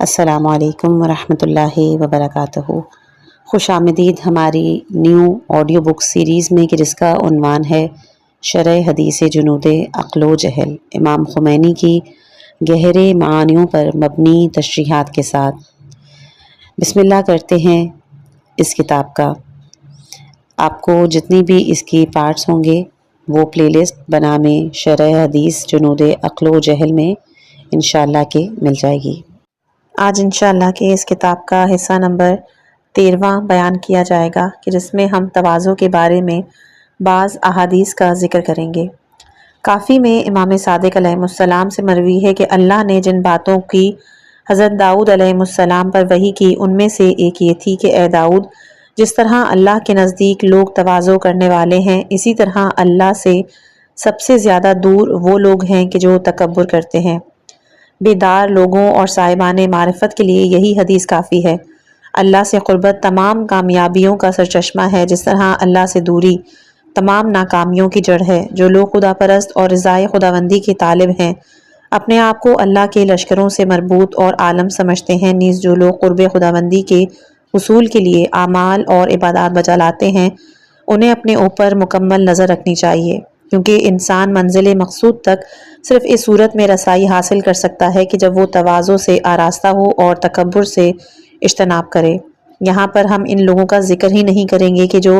السلام علیکم ورحمۃ اللہ وبرکاتہ۔ خوش آمدید ہماری نیو آڈیو بک سیریز میں کہ جس کا عنوان ہے شرح حدیث جنود عقل و جہل، امام خمینی کی گہرے معانیوں پر مبنی تشریحات کے ساتھ۔ بسم اللہ کرتے ہیں اس کتاب کا۔ آپ کو جتنی بھی اس کی پارٹس ہوں گے وہ پلے لسٹ بنا میں شرح حدیث جنود عقل و جہل میں انشاءاللہ کے مل جائے گی۔ آج انشاءاللہ کے اس کتاب کا حصہ نمبر 13 بیان کیا جائے گا کہ جس میں ہم تواضع کے بارے میں بعض احادیث کا ذکر کریں گے۔ کافی میں امام صادق علیہ السلام سے مروی ہے کہ اللہ نے جن باتوں کی حضرت داؤد علیہ السلام پر وحی کی ان میں سے ایک یہ تھی کہ اے داؤد، جس طرح اللہ کے نزدیک لوگ تواضع کرنے والے ہیں، اسی طرح اللہ سے سب سے زیادہ دور وہ لوگ ہیں کہ جو تکبر کرتے ہیں۔ بیدار لوگوں اور صاحبان معرفت کے لیے یہی حدیث کافی ہے۔ اللہ سے قربت تمام کامیابیوں کا سرچشمہ ہے، جس طرح اللہ سے دوری تمام ناکامیوں کی جڑ ہے۔ جو لوگ خدا پرست اور رضائے خداوندی کے طالب ہیں، اپنے آپ کو اللہ کے لشکروں سے مربوط اور عالم سمجھتے ہیں، نیز جو لوگ قرب خداوندی کے حصول کے لیے اعمال اور عبادات بجا لاتے ہیں، انہیں اپنے اوپر مکمل نظر رکھنی چاہیے، کیونکہ انسان منزل مقصود تک صرف اس صورت میں رسائی حاصل کر سکتا ہے کہ جب وہ تواضع سے آراستہ ہو اور تکبر سے اجتناب کرے۔ یہاں پر ہم ان لوگوں کا ذکر ہی نہیں کریں گے کہ جو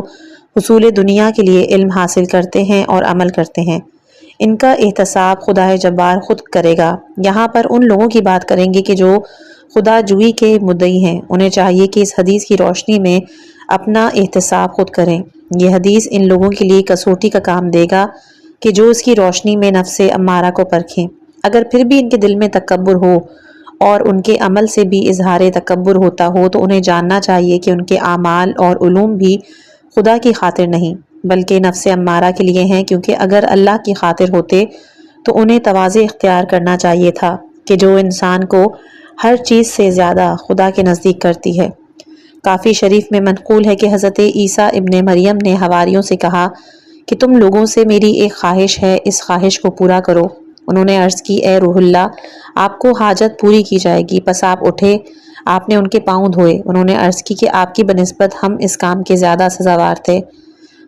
حصول دنیا کے لیے علم حاصل کرتے ہیں اور عمل کرتے ہیں، ان کا احتساب خدا جبار خود کرے گا۔ یہاں پر ان لوگوں کی بات کریں گے کہ جو خدا جوئی کے مدعی ہیں، انہیں چاہیے کہ اس حدیث کی روشنی میں اپنا احتساب خود کریں۔ یہ حدیث ان لوگوں کے لیے کسوٹی کا کام دے گا کہ جو اس کی روشنی میں نفس امارہ کو پرکھیں۔ اگر پھر بھی ان کے دل میں تکبر ہو اور ان کے عمل سے بھی اظہار تکبر ہوتا ہو تو انہیں جاننا چاہیے کہ ان کے اعمال اور علوم بھی خدا کی خاطر نہیں بلکہ نفس امارہ کے لیے ہیں، کیونکہ اگر اللہ کی خاطر ہوتے تو انہیں تواضع اختیار کرنا چاہیے تھا کہ جو انسان کو ہر چیز سے زیادہ خدا کے نزدیک کرتی ہے۔ کافی شریف میں منقول ہے کہ حضرت عیسیٰ ابن مریم نے حواریوں سے کہا کہ تم لوگوں سے میری ایک خواہش ہے، اس خواہش کو پورا کرو۔ انہوں نے عرض کی اے روح اللہ، آپ کو حاجت پوری کی جائے گی۔ پس آپ اٹھے، آپ نے ان کے پاؤں دھوئے۔ انہوں نے عرض کی کہ آپ کی بنسبت ہم اس کام کے زیادہ سزاوار تھے۔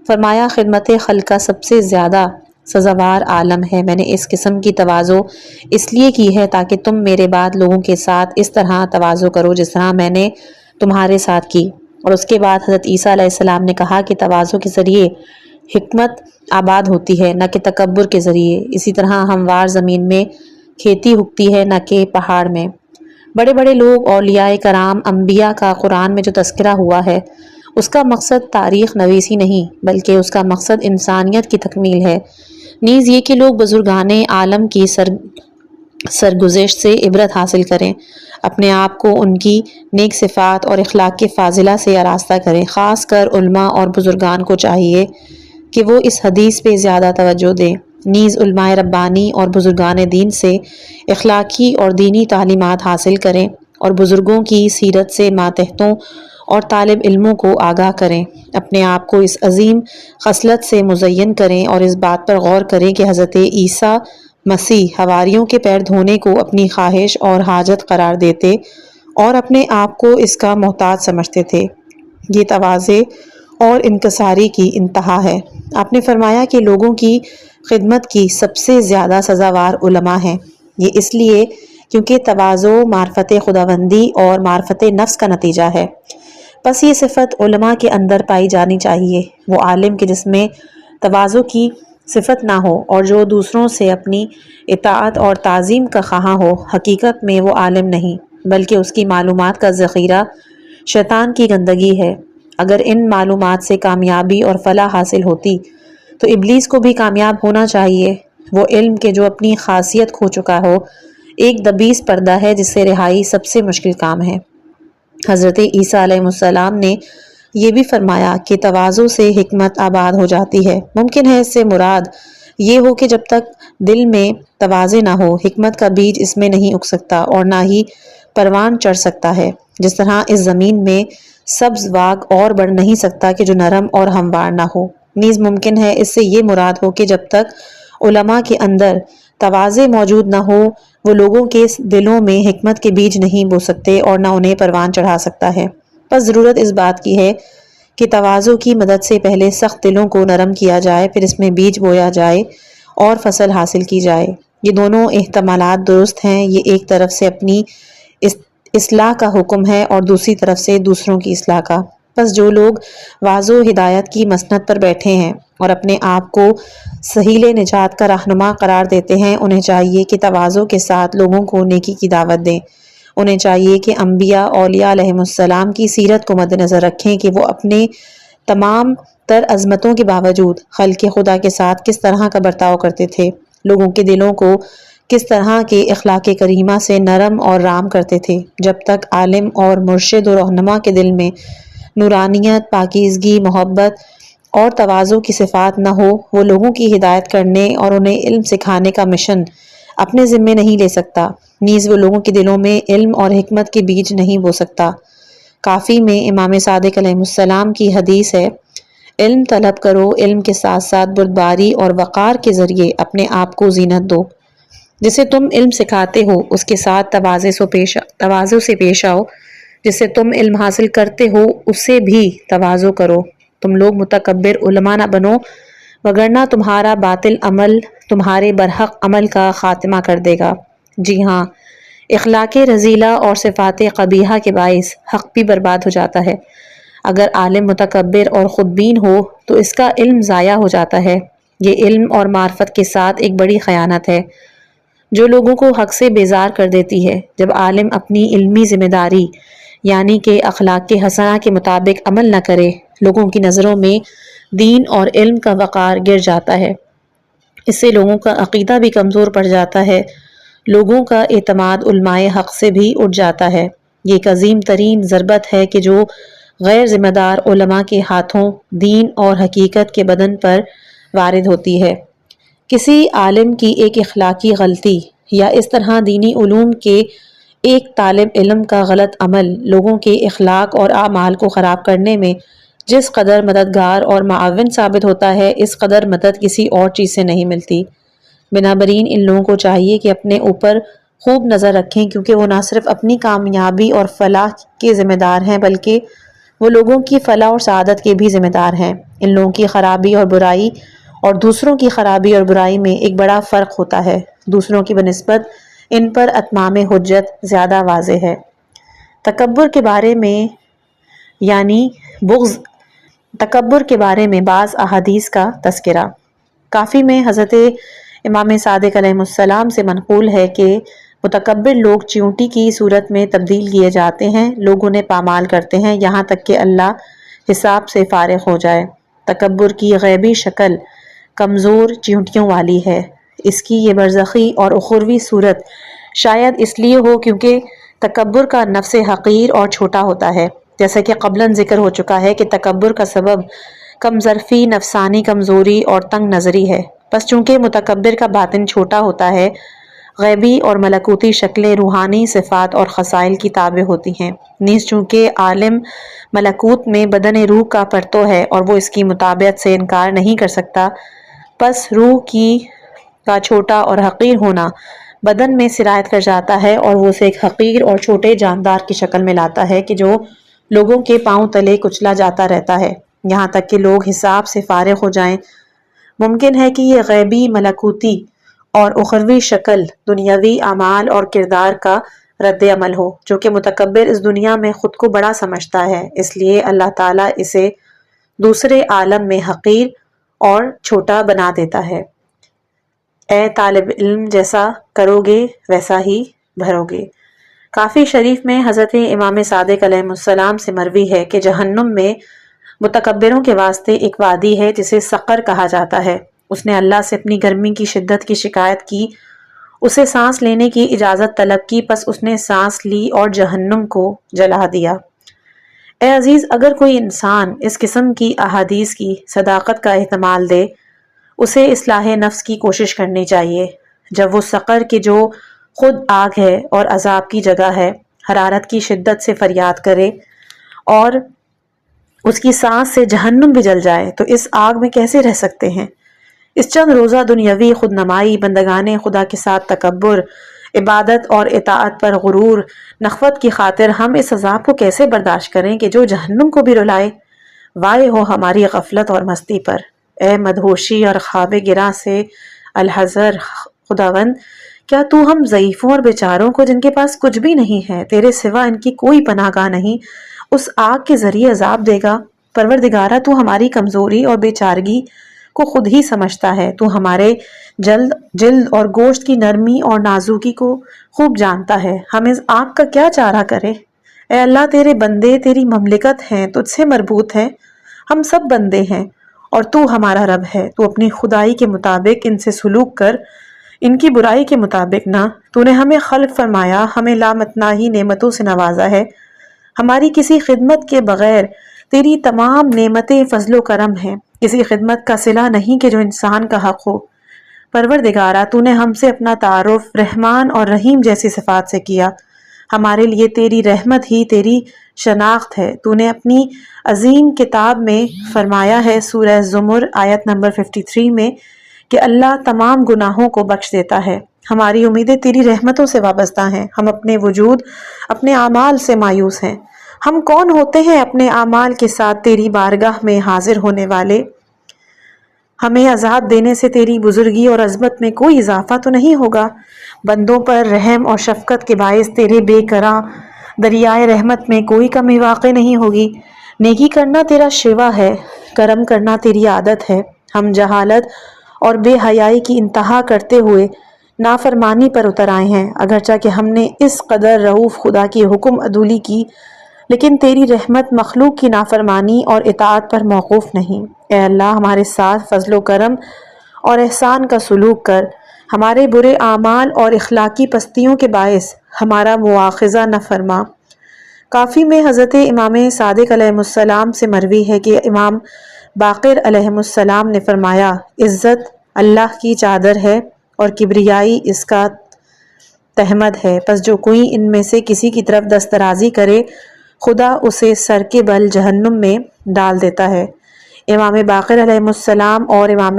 فرمایا خدمت خلق کا سب سے زیادہ سزاوار عالم ہے۔ میں نے اس قسم کی تواضع اس لیے کی ہے تاکہ تم میرے بعد لوگوں کے ساتھ اس طرح تواضع کرو جس طرح میں نے تمہارے ساتھ کی۔ اور اس کے بعد حضرت عیسیٰ علیہ السلام نے کہا کہ تواضع کے ذریعے حکمت آباد ہوتی ہے، نہ کہ تکبر کے ذریعے۔ اسی طرح ہموار زمین میں کھیتی اگتی ہے، نہ کہ پہاڑ میں۔ بڑے بڑے لوگ، اولیاء کرام، انبیاء کا قرآن میں جو تذکرہ ہوا ہے، اس کا مقصد تاریخ نویسی نہیں بلکہ اس کا مقصد انسانیت کی تکمیل ہے، نیز یہ کہ لوگ بزرگان عالم کی سرگزشت سے عبرت حاصل کریں، اپنے آپ کو ان کی نیک صفات اور اخلاق کے فاضلہ سے آراستہ کریں۔ خاص کر علماء اور بزرگان کو چاہیے کہ وہ اس حدیث پہ زیادہ توجہ دیں، نیز علماء ربانی اور بزرگان دین سے اخلاقی اور دینی تعلیمات حاصل کریں اور بزرگوں کی سیرت سے ماتحتوں اور طالب علموں کو آگاہ کریں، اپنے آپ کو اس عظیم خصلت سے مزین کریں اور اس بات پر غور کریں کہ حضرت عیسیٰ مسیح حواریوں کے پیر دھونے کو اپنی خواہش اور حاجت قرار دیتے اور اپنے آپ کو اس کا محتاج سمجھتے تھے۔ یہ تواضع اور انکساری کی انتہا ہے۔ آپ نے فرمایا کہ لوگوں کی خدمت کی سب سے زیادہ سزاوار علماء ہیں۔ یہ اس لیے کیونکہ تواضع معرفت خداوندی اور معرفت نفس کا نتیجہ ہے۔ پس یہ صفت علماء کے اندر پائی جانی چاہیے۔ وہ عالم کے جس میں تواضع کی صفت نہ ہو اور جو دوسروں سے اپنی اطاعت اور تعظیم کا خواہاں ہو، حقیقت میں وہ عالم نہیں بلکہ اس کی معلومات کا ذخیرہ شیطان کی گندگی ہے۔ اگر ان معلومات سے کامیابی اور فلاح حاصل ہوتی تو ابلیس کو بھی کامیاب ہونا چاہیے۔ وہ علم کے جو اپنی خاصیت کھو چکا ہو ایک دبیس پردہ ہے جس سے رہائی سب سے مشکل کام ہے۔ حضرت عیسیٰ علیہ السلام نے یہ بھی فرمایا کہ تواضع سے حکمت آباد ہو جاتی ہے۔ ممکن ہے اس سے مراد یہ ہو کہ جب تک دل میں تواضع نہ ہو، حکمت کا بیج اس میں نہیں اگ سکتا اور نہ ہی پروان چڑھ سکتا ہے۔ جس طرح اس زمین میں سبز باغ اور بڑھ نہیں سکتا کہ جو نرم اور ہموار نہ ہو، نیز ممکن ہے اس سے یہ مراد ہو کہ جب تک علماء کے اندر تواضع موجود نہ ہو، وہ لوگوں کے دلوں میں حکمت کے بیج نہیں بو سکتے اور نہ انہیں پروان چڑھا سکتا ہے۔ بس ضرورت اس بات کی ہے کہ تواضع کی مدد سے پہلے سخت دلوں کو نرم کیا جائے، پھر اس میں بیج بویا جائے اور فصل حاصل کی جائے۔ یہ دونوں احتمالات درست ہیں۔ یہ ایک طرف سے اپنی اصلاح کا حکم ہے اور دوسری طرف سے دوسروں کی اصلاح کا۔ بس جو لوگ واضح و ہدایت کی مسند پر بیٹھے ہیں اور اپنے آپ کو سہیل نجات کا رہنما قرار دیتے ہیں، انہیں چاہیے کہ تواضع کے ساتھ لوگوں کو نیکی کی دعوت دیں۔ انہیں چاہیے کہ انبیاء اولیاء علیہم السلام کی سیرت کو مد نظر رکھیں کہ وہ اپنے تمام تر عظمتوں کے باوجود خلق خدا کے ساتھ کس طرح کا برتاؤ کرتے تھے، لوگوں کے دلوں کو کس طرح کے اخلاق کریمہ سے نرم اور رام کرتے تھے۔ جب تک عالم اور مرشد و رہنما کے دل میں نورانیت، پاکیزگی، محبت اور تواضع کی صفات نہ ہو، وہ لوگوں کی ہدایت کرنے اور انہیں علم سکھانے کا مشن اپنے ذمے نہیں لے سکتا، نیز وہ لوگوں کے دلوں میں علم اور حکمت کے بیج نہیں بو سکتا۔ کافی میں امام صادق علیہ السلام کی حدیث ہے، علم طلب کرو، علم کے ساتھ ساتھ بردباری اور وقار کے ذریعے اپنے آپ کو زینت دو۔ جسے تم علم سکھاتے ہو اس کے ساتھ تواضع سے پیش آؤ، جسے تم علم حاصل کرتے ہو اس سے بھی تواضع کرو۔ تم لوگ متکبر علماء نہ بنو، وگرنہ تمہارا باطل عمل تمہارے برحق عمل کا خاتمہ کر دے گا۔ جی ہاں، اخلاق رذیلہ اور صفات قبیحہ کے باعث حق بھی برباد ہو جاتا ہے۔ اگر عالم متکبر اور خودبین ہو تو اس کا علم ضائع ہو جاتا ہے۔ یہ علم اور معرفت کے ساتھ ایک بڑی خیانت ہے جو لوگوں کو حق سے بیزار کر دیتی ہے۔ جب عالم اپنی علمی ذمہ داری یعنی کہ اخلاق حسنہ کے مطابق عمل نہ کرے، لوگوں کی نظروں میں دین اور علم کا وقار گر جاتا ہے۔ اس سے لوگوں کا عقیدہ بھی کمزور پڑ جاتا ہے، لوگوں کا اعتماد علماء حق سے بھی اٹھ جاتا ہے۔ یہ ایک عظیم ترین ضربت ہے کہ جو غیر ذمہ دار علماء کے ہاتھوں دین اور حقیقت کے بدن پر وارد ہوتی ہے۔ کسی عالم کی ایک اخلاقی غلطی یا اس طرح دینی علوم کے ایک طالب علم کا غلط عمل لوگوں کے اخلاق اور اعمال کو خراب کرنے میں جس قدر مددگار اور معاون ثابت ہوتا ہے، اس قدر مدد کسی اور چیز سے نہیں ملتی۔ بنابراین ان لوگوں کو چاہیے کہ اپنے اوپر خوب نظر رکھیں، کیونکہ وہ نہ صرف اپنی کامیابی اور فلاح کے ذمہ دار ہیں بلکہ وہ لوگوں کی فلاح اور سعادت کے بھی ذمہ دار ہیں۔ ان لوگوں کی خرابی اور برائی اور دوسروں کی خرابی اور برائی میں ایک بڑا فرق ہوتا ہے۔ دوسروں کی بنسبت ان پر اتمام حجت زیادہ واضح ہے۔ تکبر کے بارے میں بعض احادیث کا تذکرہ۔ کافی میں حضرت امام صادق علیہ السلام سے منقول ہے کہ متکبر لوگ چیونٹی کی صورت میں تبدیل کیے جاتے ہیں، لوگ انہیں پامال کرتے ہیں یہاں تک کہ اللہ حساب سے فارغ ہو جائے۔ تکبر کی غیبی شکل کمزور چیونٹیوں والی ہے۔ اس کی یہ برزخی اور اخروی صورت شاید اس لیے ہو کیونکہ تکبر کا نفس حقیر اور چھوٹا ہوتا ہے۔ جیسا کہ قبلاً ذکر ہو چکا ہے کہ تکبر کا سبب کم ظرفی، نفسانی کمزوری اور تنگ نظری ہے۔ بس چونکہ متکبر کا باطن چھوٹا ہوتا ہے، غیبی اور ملکوتی شکلیں روحانی صفات اور خصائل کی تابع ہوتی ہیں۔ نیز چونکہ عالم ملکوت میں بدن روح کا پرتو ہے اور وہ اس کی مطابعت سے انکار نہیں کر سکتا، پس روح کا چھوٹا اور حقیر ہونا بدن میں سرایت کر جاتا ہے اور وہ اسے ایک حقیر اور چھوٹے جاندار کی شکل میں لاتا ہے کہ جو لوگوں کے پاؤں تلے کچلا جاتا رہتا ہے یہاں تک کہ لوگ حساب سے فارغ ہو جائیں۔ ممکن ہے کہ یہ غیبی، ملکوتی اور اخروی شکل دنیاوی اعمال اور کردار کا رد عمل ہو، جو کہ متکبر اس دنیا میں خود کو بڑا سمجھتا ہے، اس لیے اللہ تعالیٰ اسے دوسرے عالم میں حقیر اور چھوٹا بنا دیتا ہے۔ اے طالب علم، جیسا کرو گے ویسا ہی بھرو گے۔ کافی شریف میں حضرت امام صادق علیہ السلام سے مروی ہے کہ جہنم میں متکبروں کے واسطے ایک وادی ہے جسے سقر کہا جاتا ہے۔ اس نے اللہ سے اپنی گرمی کی شدت کی شکایت کی، اسے سانس لینے کی اجازت طلب کی، پس اس نے سانس لی اور جہنم کو جلا دیا۔ اے عزیز، اگر کوئی انسان اس قسم کی احادیث کی صداقت کا احتمال دے، اسے اصلاح نفس کی کوشش کرنی چاہیے۔ جب وہ سقر کی جو خود آگ ہے اور عذاب کی جگہ ہے، حرارت کی شدت سے فریاد کرے اور اس کی سانس سے جہنم بھی جل جائے تو اس آگ میں کیسے رہ سکتے ہیں؟ اس چند روزہ دنیاوی خود نمائی، بندگان خدا کے ساتھ تکبر، عبادت اور اطاعت پر غرور نخوت کی خاطر ہم اس عذاب کو کیسے برداشت کریں کہ جو جہنم کو بھی رلائے؟ وائے ہو ہماری غفلت اور مستی پر۔ اے مدہوشی اور خواب گراں سے الحذر خداوند، کیا تو ہم ضعیفوں اور بیچاروں کو جن کے پاس کچھ بھی نہیں ہے، تیرے سوا ان کی کوئی پناہ گاہ نہیں، اس آگ کے ذریعے عذاب دے گا؟ پروردگارہ، تو ہماری کمزوری اور بیچارگی کو خود ہی سمجھتا ہے، تو ہمارے جلد اور گوشت کی نرمی اور نازکی کو خوب جانتا ہے، ہم اس آگ کا کیا چارہ کرے؟ اے اللہ، تیرے بندے تیری مملکت ہیں، تجھ سے مربوط ہیں، ہم سب بندے ہیں اور تو ہمارا رب ہے۔ تو اپنی خدائی کے مطابق ان سے سلوک کر، ان کی برائی کے مطابق نہ۔ تو نے ہمیں خلق فرمایا، ہمیں لامتناہی نعمتوں سے نوازا ہے، ہماری کسی خدمت کے بغیر تیری تمام نعمتیں فضل و کرم ہیں، کسی خدمت کا صلہ نہیں کہ جو انسان کا حق ہو۔ پروردگارہ، تو نے ہم سے اپنا تعارف رحمان اور رحیم جیسی صفات سے کیا، ہمارے لیے تیری رحمت ہی تیری شناخت ہے۔ تو نے اپنی عظیم کتاب میں فرمایا ہے، سورہ زمر آیت نمبر 53 میں، کہ اللہ تمام گناہوں کو بخش دیتا ہے۔ ہماری امیدیں تیری رحمتوں سے وابستہ ہیں، ہم اپنے وجود اپنے اعمال سے مایوس ہیں۔ ہم کون ہوتے ہیں اپنے اعمال کے ساتھ تیری بارگاہ میں حاضر ہونے والے؟ ہمیں عذاب دینے سے تیری بزرگی اور عظمت میں کوئی اضافہ تو نہیں ہوگا؟ بندوں پر رحم اور شفقت کے باعث تیرے بے کراں دریائے رحمت میں کوئی کمی واقع نہیں ہوگی۔ نیکی کرنا تیرا شیوا ہے، کرم کرنا تیری عادت ہے۔ ہم جہالت اور بے حیائی کی انتہا کرتے ہوئے نافرمانی پر اتر آئے ہیں، اگرچہ کہ ہم نے اس قدر رؤوف خدا کی حکم عدولی کی، لیکن تیری رحمت مخلوق کی نافرمانی اور اطاعت پر موقوف نہیں۔ اے اللہ، ہمارے ساتھ فضل و کرم اور احسان کا سلوک کر، ہمارے برے اعمال اور اخلاقی پستیوں کے باعث ہمارا مواخذہ نہ فرما۔ کافی میں حضرت امام صادق علیہ السلام سے مروی ہے کہ امام باقر علیہ السلام نے فرمایا، عزت اللہ کی چادر ہے اور کبریائی اس کا تہمد ہے، پس جو کوئی ان میں سے کسی کی طرف دسترازی کرے، خدا اسے سر کے بل جہنم میں ڈال دیتا ہے۔ امام باقر علیہ السلام اور امام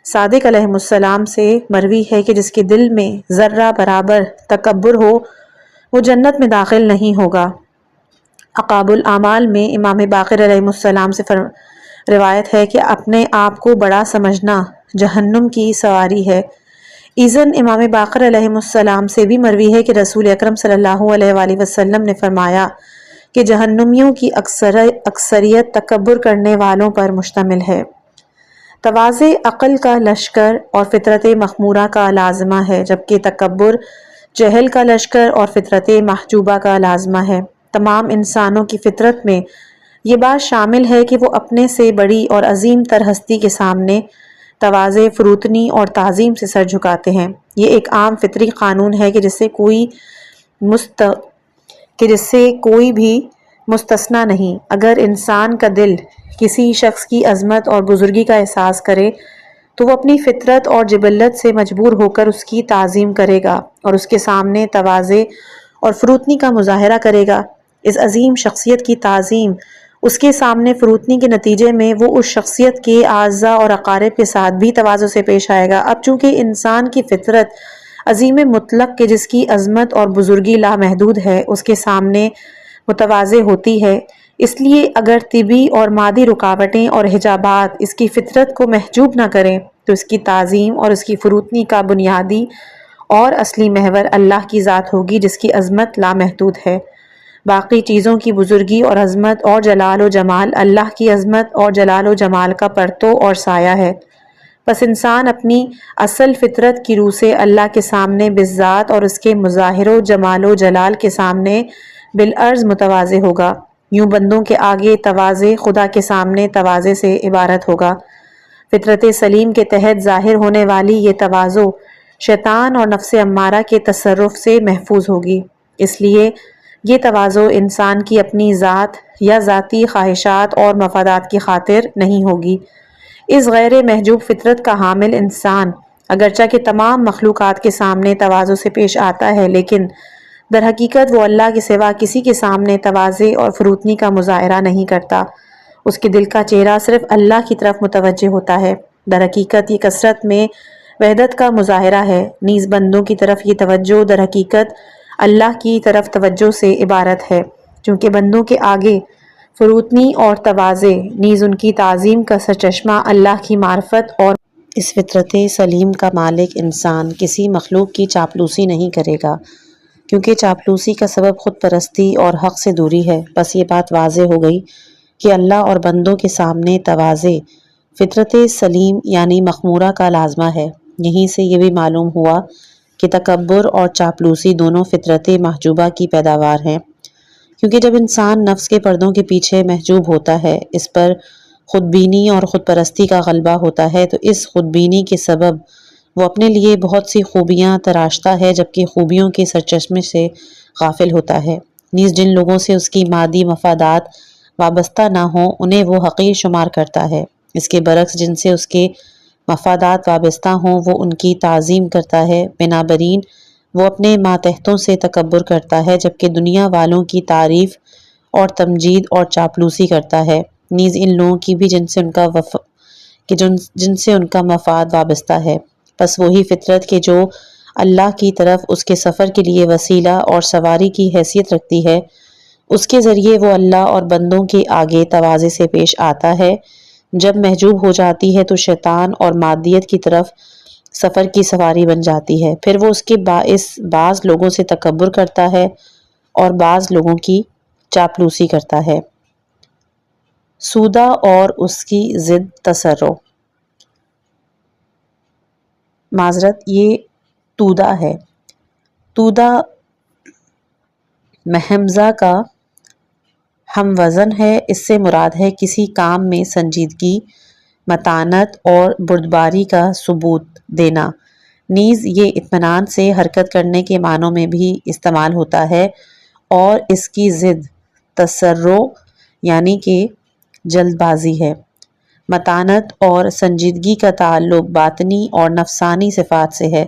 صادق علیہ السلام سے مروی ہے کہ جس کے دل میں ذرہ برابر تکبر ہو، وہ جنت میں داخل نہیں ہوگا۔ عقاب الاعمال میں امام باقر علیہ السلام سے روایت ہے کہ اپنے آپ کو بڑا سمجھنا جہنم کی سواری ہے۔ ایذن امام باقر علیہ السلام سے بھی مروی ہے کہ رسول اکرم صلی اللہ علیہ وآلہ وسلم نے فرمایا کہ جہنمیوں کی اکثریت تکبر کرنے والوں پر مشتمل ہے۔ تواضع عقل کا لشکر اور فطرت مخمورہ کا لازمہ ہے، جبکہ تکبر جہل کا لشکر اور فطرت محجوبہ کا لازمہ ہے۔ تمام انسانوں کی فطرت میں یہ بات شامل ہے کہ وہ اپنے سے بڑی اور عظیم تر ہستی کے سامنے تواضع، فروتنی اور تعظیم سے سر جھکاتے ہیں۔ یہ ایک عام فطری قانون ہے کہ جس سے کوئی بھی مستثنیٰ نہیں۔ اگر انسان کا دل کسی شخص کی عظمت اور بزرگی کا احساس کرے تو وہ اپنی فطرت اور جبلت سے مجبور ہو کر اس کی تعظیم کرے گا اور اس کے سامنے تواضع اور فروتنی کا مظاہرہ کرے گا۔ اس عظیم شخصیت کی تعظیم، اس کے سامنے فروتنی کے نتیجے میں وہ اس شخصیت کے اعضاء اور اقارب کے ساتھ بھی تواضع سے پیش آئے گا۔ اب چونکہ انسان کی فطرت عظیم مطلق کے جس کی عظمت اور بزرگی لامحدود ہے، اس کے سامنے متواضع ہوتی ہے، اس لیے اگر طبی اور مادی رکاوٹیں اور حجابات اس کی فطرت کو محجوب نہ کریں تو اس کی تعظیم اور اس کی فروتنی کا بنیادی اور اصلی محور اللہ کی ذات ہوگی، جس کی عظمت لامحدود ہے۔ باقی چیزوں کی بزرگی اور عظمت اور جلال و جمال اللہ کی عظمت اور جلال و جمال کا پرتو اور سایہ ہے۔ بس انسان اپنی اصل فطرت کی روح سے اللہ کے سامنے بالذات اور اس کے مظاہر و جمال و جلال کے سامنے بالعرض متواضع ہوگا۔ یوں بندوں کے آگے تواضع خدا کے سامنے تواضع سے عبارت ہوگا۔ فطرت سلیم کے تحت ظاہر ہونے والی یہ تواضع شیطان اور نفس امارہ کے تصرف سے محفوظ ہوگی۔ اس لیے یہ تواضع انسان کی اپنی ذات یا ذاتی خواہشات اور مفادات کی خاطر نہیں ہوگی۔ اس غیر محجوب فطرت کا حامل انسان اگرچہ کہ تمام مخلوقات کے سامنے تواضع سے پیش آتا ہے، لیکن در حقیقت وہ اللہ کے سوا کسی کے سامنے تواضع اور فروتنی کا مظاہرہ نہیں کرتا۔ اس کے دل کا چہرہ صرف اللہ کی طرف متوجہ ہوتا ہے۔ در حقیقت یہ کثرت میں وحدت کا مظاہرہ ہے۔ نیز بندوں کی طرف یہ توجہ در حقیقت اللہ کی طرف توجہ سے عبارت ہے، چونکہ بندوں کے آگے فروتنی اور تواضع نیز ان کی تعظیم کا سرچشمہ اللہ کی معرفت اور اس فطرت سلیم کا مالک انسان کسی مخلوق کی چاپلوسی نہیں کرے گا، کیونکہ چاپلوسی کا سبب خود پرستی اور حق سے دوری ہے۔ بس یہ بات واضح ہو گئی کہ اللہ اور بندوں کے سامنے تواضع فطرت سلیم یعنی مخمورہ کا لازمہ ہے۔ یہیں سے یہ بھی معلوم ہوا کہ تکبر اور چاپلوسی دونوں فطرت محجوبہ کی پیداوار ہیں، کیونکہ جب انسان نفس کے پردوں کے پیچھے محجوب ہوتا ہے، اس پر خود بینی اور خود پرستی کا غلبہ ہوتا ہے، تو اس خود بینی کے سبب وہ اپنے لیے بہت سی خوبیاں تراشتا ہے، جبکہ خوبیوں کے سرچشمے سے غافل ہوتا ہے۔ نیز جن لوگوں سے اس کی مادی مفادات وابستہ نہ ہوں انہیں وہ حقیر شمار کرتا ہے، اس کے برعکس جن سے اس کے مفادات وابستہ ہوں وہ ان کی تعظیم کرتا ہے۔ بنابراین وہ اپنے ماتحتوں سے تکبر کرتا ہے، جبکہ دنیا والوں کی تعریف اور تمجید اور چاپلوسی کرتا ہے۔ نیز ان لوگوں کی بھی جن سے ان کا مفاد وابستہ ہے۔ پس وہی فطرت کہ جو اللہ کی طرف اس کے سفر کے لیے وسیلہ اور سواری کی حیثیت رکھتی ہے، اس کے ذریعے وہ اللہ اور بندوں کے آگے تواضع سے پیش آتا ہے۔ جب محجوب ہو جاتی ہے تو شیطان اور مادیت کی طرف سفر کی سواری بن جاتی ہے، پھر وہ اس کے باعث بعض لوگوں سے تکبر کرتا ہے اور بعض لوگوں کی چاپلوسی کرتا ہے۔ سودا اور اس کی ضد تسرع، معذرت یہ تودا ہے۔ تودا محمزہ کا ہم وزن ہے۔ اس سے مراد ہے کسی کام میں سنجیدگی، متانت اور بردباری کا ثبوت دینا۔ نیز یہ اطمینان سے حرکت کرنے کے معنوں میں بھی استعمال ہوتا ہے، اور اس کی ضد تسرع یعنی کہ جلد بازی ہے۔ متانت اور سنجیدگی کا تعلق باطنی اور نفسانی صفات سے ہے۔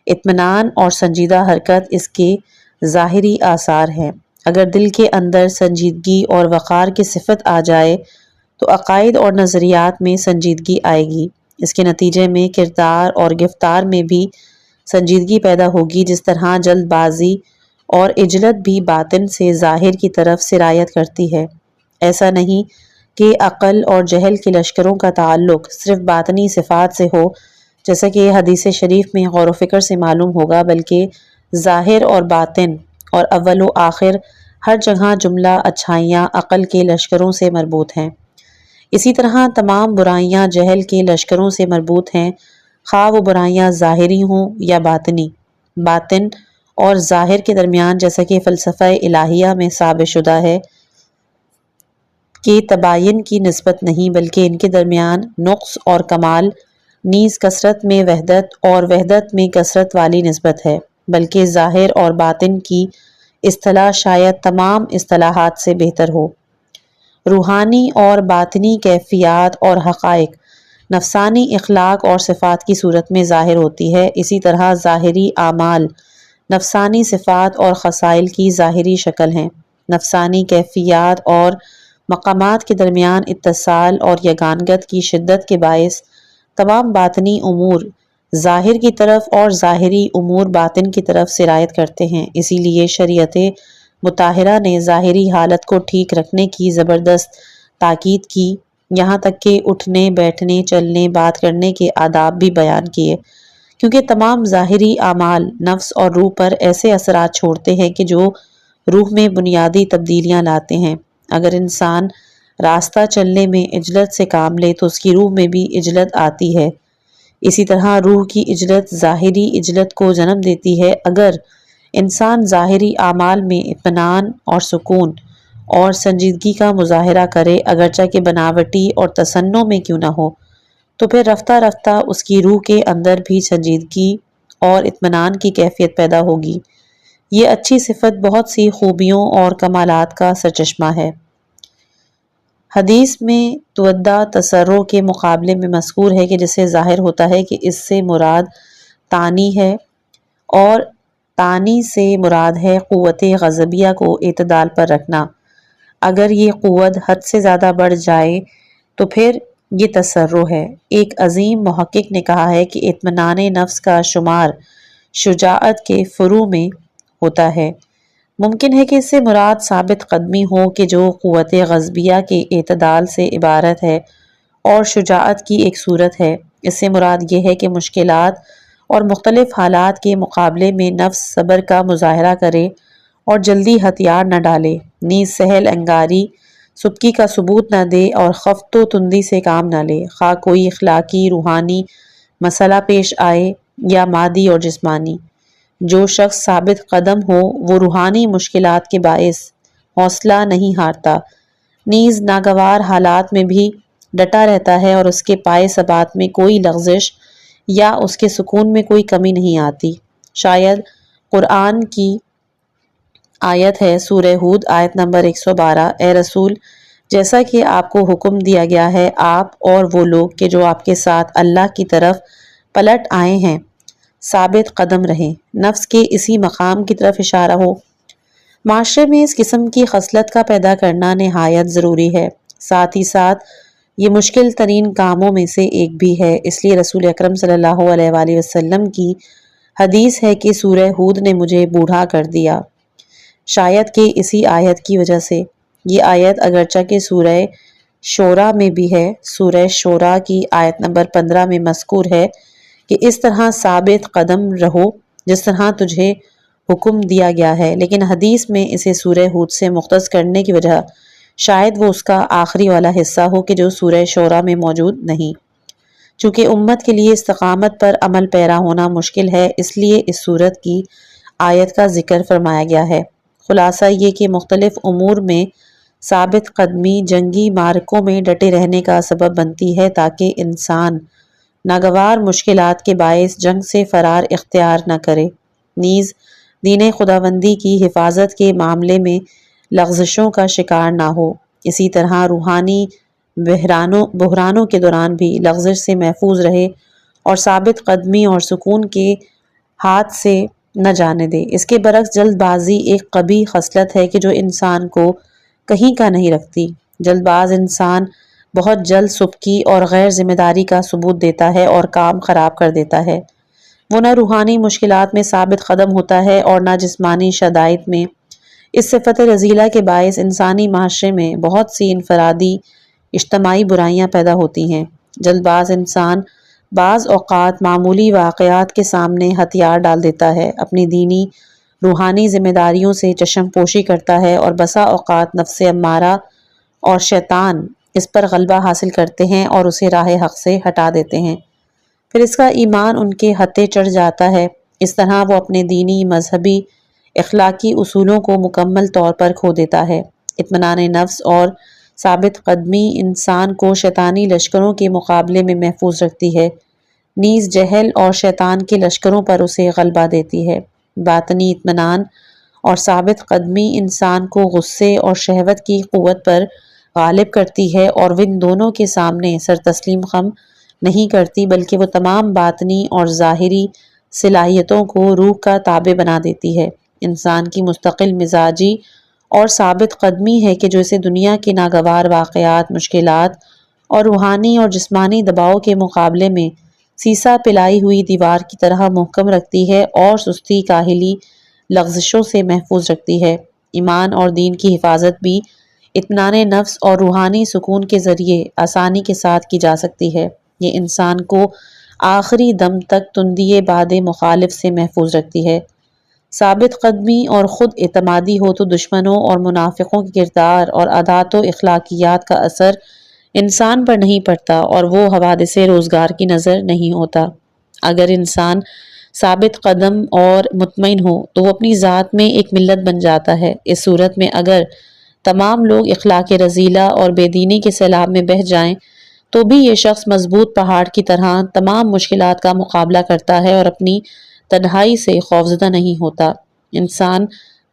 اطمینان اور سنجیدہ حرکت اس کے ظاہری آثار ہیں۔ اگر دل کے اندر سنجیدگی اور وقار کی صفت آ جائے تو عقائد اور نظریات میں سنجیدگی آئے گی۔ اس کے نتیجے میں کردار اور گفتار میں بھی سنجیدگی پیدا ہوگی۔ جس طرح جلد بازی اور عجلت بھی باطن سے ظاہر کی طرف سرایت کرتی ہے۔ ایسا نہیں کہ عقل اور جہل کے لشکروں کا تعلق صرف باطنی صفات سے ہو، جیسا کہ حدیث شریف میں غور و فکر سے معلوم ہوگا، بلکہ ظاہر اور باطن اور اول و آخر ہر جگہ جملہ اچھائیاں عقل کے لشکروں سے مربوط ہیں۔ اسی طرح تمام برائیاں جہل کے لشکروں سے مربوط ہیں، خواہ وہ برائیاں ظاہری ہوں یا باطنی۔ باطن اور ظاہر کے درمیان، جیسا کہ فلسفہ الہیہ میں ثابت شدہ ہے، کہ تباین کی نسبت نہیں، بلکہ ان کے درمیان نقص اور کمال، نیز کثرت میں وحدت اور وحدت میں کثرت والی نسبت ہے۔ بلکہ ظاہر اور باطن کی اصطلاح شاید تمام اصطلاحات سے بہتر ہو۔ روحانی اور باطنی کیفیات اور حقائق نفسانی اخلاق اور صفات کی صورت میں ظاہر ہوتی ہے۔ اسی طرح ظاہری اعمال نفسانی صفات اور خصائل کی ظاہری شکل ہیں۔ نفسانی کیفیات اور مقامات کے درمیان اتصال اور یگانگت کی شدت کے باعث تمام باطنی امور ظاہر کی طرف اور ظاہری امور باطن کی طرف سرایت کرتے ہیں۔ اسی لیے شریعت مطہرہ نے ظاہری حالت کو ٹھیک رکھنے کی زبردست تاکید کی، یہاں تک کہ اٹھنے، بیٹھنے، چلنے، بات کرنے کے آداب بھی بیان کیے، کیونکہ تمام ظاہری اعمال نفس اور روح پر ایسے اثرات چھوڑتے ہیں کہ جو روح میں بنیادی تبدیلیاں لاتے ہیں۔ اگر انسان راستہ چلنے میں عجلت سے کام لے تو اس کی روح میں بھی عجلت آتی ہے۔ اسی طرح روح کی عجلت ظاہری عجلت کو جنم دیتی ہے۔ اگر انسان ظاہری اعمال میں اطمینان اور سکون اور سنجیدگی کا مظاہرہ کرے، اگرچہ کہ بناوٹی اور تصنع میں کیوں نہ ہو، تو پھر رفتہ رفتہ اس کی روح کے اندر بھی سنجیدگی اور اطمینان کی کیفیت پیدا ہوگی۔ یہ اچھی صفت بہت سی خوبیوں اور کمالات کا سرچشمہ ہے۔ حدیث میں تودع تسرع کے مقابلے میں مذکور ہے کہ جسے ظاہر ہوتا ہے کہ اس سے مراد تانی ہے، اور تانی سے مراد ہے قوت غضبیہ کو اعتدال پر رکھنا۔ اگر یہ قوت حد سے زیادہ بڑھ جائے تو پھر یہ تسرع ہے۔ ایک عظیم محقق نے کہا ہے کہ اطمینان نفس کا شمار شجاعت کے فروع میں ہوتا ہے۔ ممکن ہے کہ اس سے مراد ثابت قدمی ہو کہ جو قوت غضبیہ کے اعتدال سے عبارت ہے اور شجاعت کی ایک صورت ہے۔ اس سے مراد یہ ہے کہ مشکلات اور مختلف حالات کے مقابلے میں نفس صبر کا مظاہرہ کرے اور جلدی ہتھیار نہ ڈالے، نیز سہل انگاری سبکی کا ثبوت نہ دے اور خفت و تندی سے کام نہ لے، خواہ کوئی اخلاقی روحانی مسئلہ پیش آئے یا مادی اور جسمانی۔ جو شخص ثابت قدم ہو وہ روحانی مشکلات کے باعث حوصلہ نہیں ہارتا، نیز ناگوار حالات میں بھی ڈٹا رہتا ہے اور اس کے پائے ثبات میں کوئی لغزش یا اس کے سکون میں کوئی کمی نہیں آتی۔ شاید قرآن کی آیت ہے سورہ ہود آیت نمبر 112، اے رسول، جیسا کہ آپ کو حکم دیا گیا ہے، آپ اور وہ لوگ کہ جو آپ کے ساتھ اللہ کی طرف پلٹ آئے ہیں ثابت قدم رہیں۔ نفس کے اسی مقام کی طرف اشارہ ہو۔ معاشرے میں اس قسم کی خصلت کا پیدا کرنا نہایت ضروری ہے، ساتھ ہی ساتھ یہ مشکل ترین کاموں میں سے ایک بھی ہے۔ اس لیے رسول اکرم صلی اللہ علیہ وآلہ وسلم کی حدیث ہے کہ سورہ ہود نے مجھے بوڑھا کر دیا، شاید کہ اسی آیت کی وجہ سے۔ یہ آیت اگرچہ کہ سورہ شورى میں بھی ہے، سورہ شورى کی آیت نمبر 15 میں مذکور ہے کہ اس طرح ثابت قدم رہو جس طرح تجھے حکم دیا گیا ہے، لیکن حدیث میں اسے سورہ ہود سے مختص کرنے کی وجہ شاید وہ اس کا آخری والا حصہ ہو کہ جو سورہ شورى میں موجود نہیں۔ چونکہ امت کے لیے استقامت پر عمل پیرا ہونا مشکل ہے، اس لیے اس سورت کی آیت کا ذکر فرمایا گیا ہے۔ خلاصہ یہ کہ مختلف امور میں ثابت قدمی جنگی معرکوں میں ڈٹے رہنے کا سبب بنتی ہے تاکہ انسان ناگوار مشکلات کے باعث جنگ سے فرار اختیار نہ کرے، نیز دین خداوندی کی حفاظت کے معاملے میں لغزشوں کا شکار نہ ہو۔ اسی طرح روحانی بحرانوں کے دوران بھی لغزش سے محفوظ رہے اور ثابت قدمی اور سکون کے ہاتھ سے نہ جانے دے۔ اس کے برعکس جلد بازی ایک قبیح خصلت ہے کہ جو انسان کو کہیں کا نہیں رکھتی۔ جلد باز انسان بہت جلد سبکی اور غیر ذمہ داری کا ثبوت دیتا ہے اور کام خراب کر دیتا ہے۔ وہ نہ روحانی مشکلات میں ثابت قدم ہوتا ہے اور نہ جسمانی شدائد میں۔ اس صفت رذیلہ کے باعث انسانی معاشرے میں بہت سی انفرادی اجتماعی برائیاں پیدا ہوتی ہیں۔ جلد باز انسان بعض اوقات معمولی واقعات کے سامنے ہتھیار ڈال دیتا ہے، اپنی دینی روحانی ذمہ داریوں سے چشم پوشی کرتا ہے اور بسا اوقات نفس امارہ اور شیطان اس پر غلبہ حاصل کرتے ہیں اور اسے راہ حق سے ہٹا دیتے ہیں۔ پھر اس کا ایمان ان کے ہتھے چڑھ جاتا ہے۔ اس طرح وہ اپنے دینی، مذہبی، اخلاقی اصولوں کو مکمل طور پر کھو دیتا ہے۔ اطمینان نفس اور ثابت قدمی انسان کو شیطانی لشکروں کے مقابلے میں محفوظ رکھتی ہے، نیز جہل اور شیطان کے لشکروں پر اسے غلبہ دیتی ہے۔ باطنی اطمینان اور ثابت قدمی انسان کو غصے اور شہوت کی قوت پر غالب کرتی ہے اور وہ ان دونوں کے سامنے سر تسلیم خم نہیں کرتی، بلکہ وہ تمام باطنی اور ظاہری صلاحیتوں کو روح کا تابع بنا دیتی ہے۔ انسان کی مستقل مزاجی اور ثابت قدمی ہے کہ جو اسے دنیا کے ناگوار واقعات، مشکلات اور روحانی اور جسمانی دباؤ کے مقابلے میں سیسا پلائی ہوئی دیوار کی طرح محکم رکھتی ہے اور سستی، کاہلی، لغزشوں سے محفوظ رکھتی ہے۔ ایمان اور دین کی حفاظت بھی اطمینان نفس اور روحانی سکون کے ذریعے آسانی کے ساتھ کی جا سکتی ہے۔ یہ انسان کو آخری دم تک تندی باد مخالف سے محفوظ رکھتی ہے۔ ثابت قدمی اور خود اعتمادی ہو تو دشمنوں اور منافقوں کے کردار اور عادات و اخلاقیات کا اثر انسان پر نہیں پڑتا اور وہ حوادث روزگار کی نظر نہیں ہوتا۔ اگر انسان ثابت قدم اور مطمئن ہو تو وہ اپنی ذات میں ایک ملت بن جاتا ہے۔ اس صورت میں اگر تمام لوگ اخلاق رذیلہ اور بے دینی کے سیلاب میں بہہ جائیں تو بھی یہ شخص مضبوط پہاڑ کی طرح تمام مشکلات کا مقابلہ کرتا ہے اور اپنی تنہائی سے خوفزدہ نہیں ہوتا۔ انسان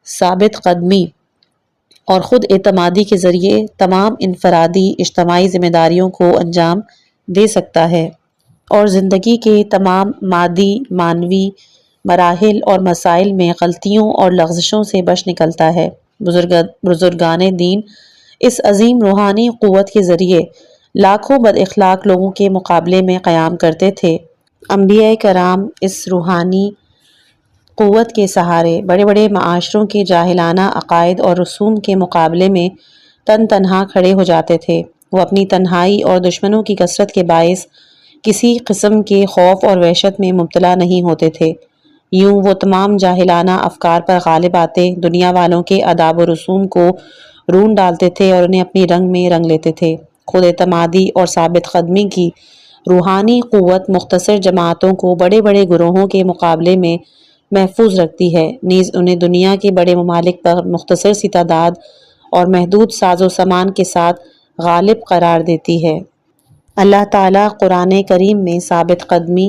ثابت قدمی اور خود اعتمادی کے ذریعے تمام انفرادی اجتماعی ذمہ داریوں کو انجام دے سکتا ہے اور زندگی کے تمام مادی، معنوی مراحل اور مسائل میں غلطیوں اور لغزشوں سے بچ نکلتا ہے۔ بزرگان دین اس عظیم روحانی قوت کے ذریعے لاکھوں بد اخلاق لوگوں کے مقابلے میں قیام کرتے تھے۔ انبیاء کرام اس روحانی قوت کے سہارے بڑے بڑے معاشروں کے جاہلانہ عقائد اور رسوم کے مقابلے میں تنہا کھڑے ہو جاتے تھے۔ وہ اپنی تنہائی اور دشمنوں کی کثرت کے باعث کسی قسم کے خوف اور وحشت میں مبتلا نہیں ہوتے تھے۔ یوں وہ تمام جاہلانہ افکار پر غالب آتے، دنیا والوں کے آداب و رسوم کو رون ڈالتے تھے اور انہیں اپنی رنگ میں رنگ لیتے تھے۔ خود اعتمادی اور ثابت قدمی کی روحانی قوت مختصر جماعتوں کو بڑے بڑے گروہوں کے مقابلے میں محفوظ رکھتی ہے، نیز انہیں دنیا کے بڑے ممالک پر مختصر سی تعداد اور محدود ساز و سامان کے ساتھ غالب قرار دیتی ہے۔ اللہ تعالیٰ قرآن کریم میں ثابت قدمی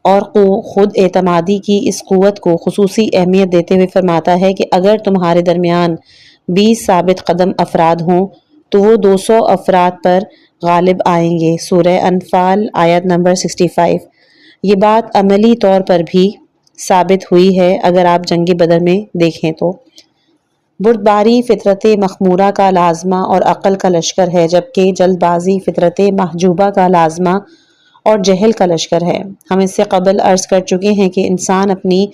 اور خود اعتمادی کی اس قوت کو خصوصی اہمیت دیتے ہوئے فرماتا ہے کہ اگر تمہارے درمیان 20 ثابت قدم افراد ہوں تو وہ 200 افراد پر غالب آئیں گے۔ سورہ انفال آیت نمبر 65۔ یہ بات عملی طور پر بھی ثابت ہوئی ہے اگر آپ جنگ بدر میں دیکھیں تو۔ بردباری فطرت مخمورہ کا لازمہ اور عقل کا لشکر ہے، جبکہ جلد بازی فطرت محجوبہ کا لازمہ اور جہل کا لشکر ہے۔ ہم اس سے قبل عرض کر چکے ہیں کہ انسان اپنی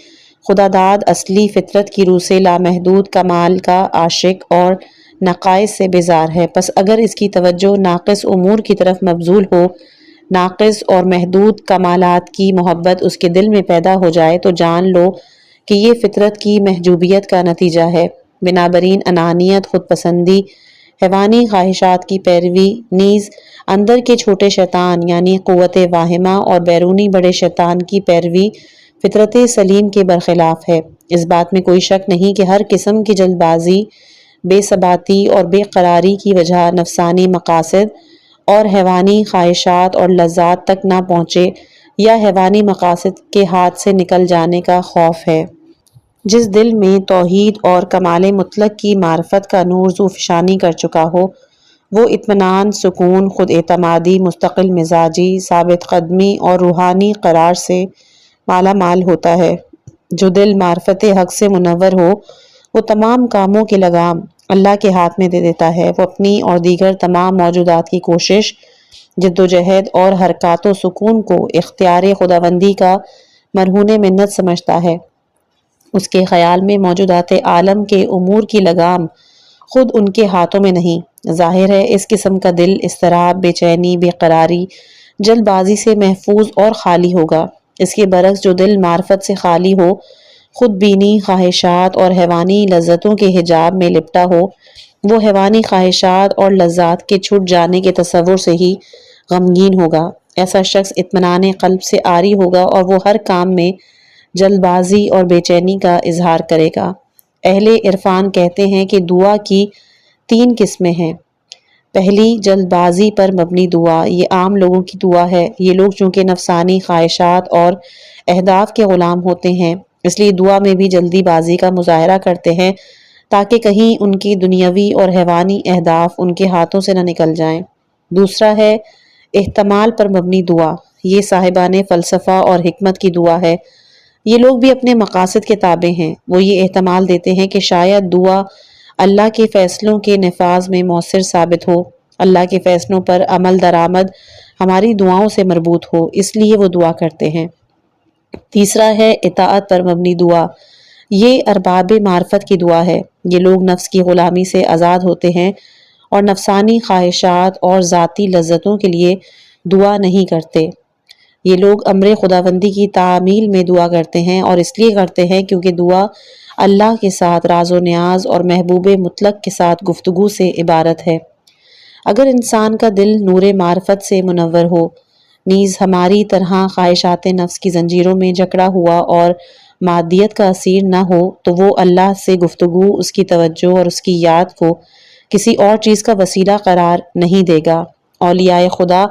خداداد اصلی فطرت کی روح سے لامحدود کمال کا عاشق اور نقائص سے بیزار ہے، پس اگر اس کی توجہ ناقص امور کی طرف مبذول ہو، ناقص اور محدود کمالات کی محبت اس کے دل میں پیدا ہو جائے تو جان لو کہ یہ فطرت کی محجوبیت کا نتیجہ ہے۔ بنابراین انانیت، خود پسندی، حیوانی خواہشات کی پیروی، نیز اندر کے چھوٹے شیطان یعنی قوت واہمہ اور بیرونی بڑے شیطان کی پیروی فطرت سلیم کے برخلاف ہے۔ اس بات میں کوئی شک نہیں کہ ہر قسم کی جلد بازی، بے ثباتی اور بے قراری کی وجہ نفسانی مقاصد اور حیوانی خواہشات اور لذات تک نہ پہنچے یا حیوانی مقاصد کے ہاتھ سے نکل جانے کا خوف ہے۔ جس دل میں توحید اور کمال مطلق کی معرفت کا نور ذوفشانی کر چکا ہو، وہ اطمینان، سکون، خود اعتمادی، مستقل مزاجی، ثابت قدمی اور روحانی قرار سے مالا مال ہوتا ہے۔ جو دل معرفت حق سے منور ہو، وہ تمام کاموں کی لگام اللہ کے ہاتھ میں دے دیتا ہے۔ وہ اپنی اور دیگر تمام موجودات کی کوشش، جدوجہد اور حرکات و سکون کو اختیار خداوندی کا مرہون منت سمجھتا ہے۔ اس کے خیال میں موجودات عالم کے امور کی لگام خود ان کے ہاتھوں میں نہیں۔ ظاہر ہے اس قسم کا دل اضطراب، بے چینی، بے قراری، جلد بازی سے محفوظ اور خالی ہوگا۔ اس کے برعکس جو دل معرفت سے خالی ہو، خود بینی، خواہشات اور حیوانی لذتوں کے حجاب میں لپٹا ہو، وہ حیوانی خواہشات اور لذات کے چھٹ جانے کے تصور سے ہی غمگین ہوگا۔ ایسا شخص اطمینان قلب سے عاری ہوگا اور وہ ہر کام میں جلد بازی اور بے چینی کا اظہار کرے گا۔ اہل عرفان کہتے ہیں کہ دعا کی 3 قسمیں ہیں۔ پہلی جلد بازی پر مبنی دعا، یہ عام لوگوں کی دعا ہے۔ یہ لوگ چونکہ نفسانی خواہشات اور اہداف کے غلام ہوتے ہیں، اس لیے دعا میں بھی جلدی بازی کا مظاہرہ کرتے ہیں تاکہ کہیں ان کی دنیاوی اور حیوانی اہداف ان کے ہاتھوں سے نہ نکل جائیں۔ دوسرا ہے احتمال پر مبنی دعا، یہ صاحبان فلسفہ اور حکمت کی دعا ہے۔ یہ لوگ بھی اپنے مقاصد کے تابع ہیں۔ وہ یہ احتمال دیتے ہیں کہ شاید دعا اللہ کے فیصلوں کے نفاذ میں مؤثر ثابت ہو، اللہ کے فیصلوں پر عمل درآمد ہماری دعاؤں سے مربوط ہو، اس لیے وہ دعا کرتے ہیں۔ تیسرا ہے اطاعت پر مبنی دعا، یہ ارباب معرفت کی دعا ہے۔ یہ لوگ نفس کی غلامی سے آزاد ہوتے ہیں اور نفسانی خواہشات اور ذاتی لذتوں کے لیے دعا نہیں کرتے۔ یہ لوگ امر خداوندی کی تعمیل میں دعا کرتے ہیں اور اس لیے کرتے ہیں کیونکہ دعا اللہ کے ساتھ راز و نیاز اور محبوب مطلق کے ساتھ گفتگو سے عبارت ہے۔ اگر انسان کا دل نور معرفت سے منور ہو، نیز ہماری طرح خواہشات نفس کی زنجیروں میں جکڑا ہوا اور مادیت کا اسیر نہ ہو، تو وہ اللہ سے گفتگو، اس کی توجہ اور اس کی یاد کو کسی اور چیز کا وسیلہ قرار نہیں دے گا۔ اولیاء خدا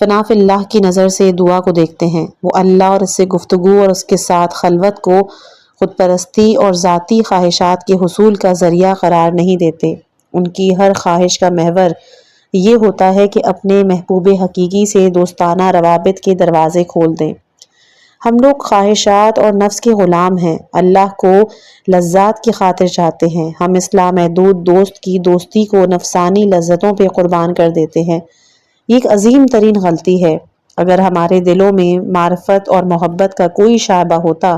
فنا فی اللہ کی نظر سے دعا کو دیکھتے ہیں۔ وہ اللہ اور اس سے گفتگو اور اس کے ساتھ خلوت کو خود پرستی اور ذاتی خواہشات کے حصول کا ذریعہ قرار نہیں دیتے۔ ان کی ہر خواہش کا محور یہ ہوتا ہے کہ اپنے محبوب حقیقی سے دوستانہ روابط کے دروازے کھول دیں۔ ہم لوگ خواہشات اور نفس کے غلام ہیں، اللہ کو لذات کی خاطر چاہتے ہیں۔ ہم اس لامحدود دوست کی دوستی کو نفسانی لذتوں پہ قربان کر دیتے ہیں۔ یہ ایک عظیم ترین غلطی ہے۔ اگر ہمارے دلوں میں معرفت اور محبت کا کوئی شائبہ ہوتا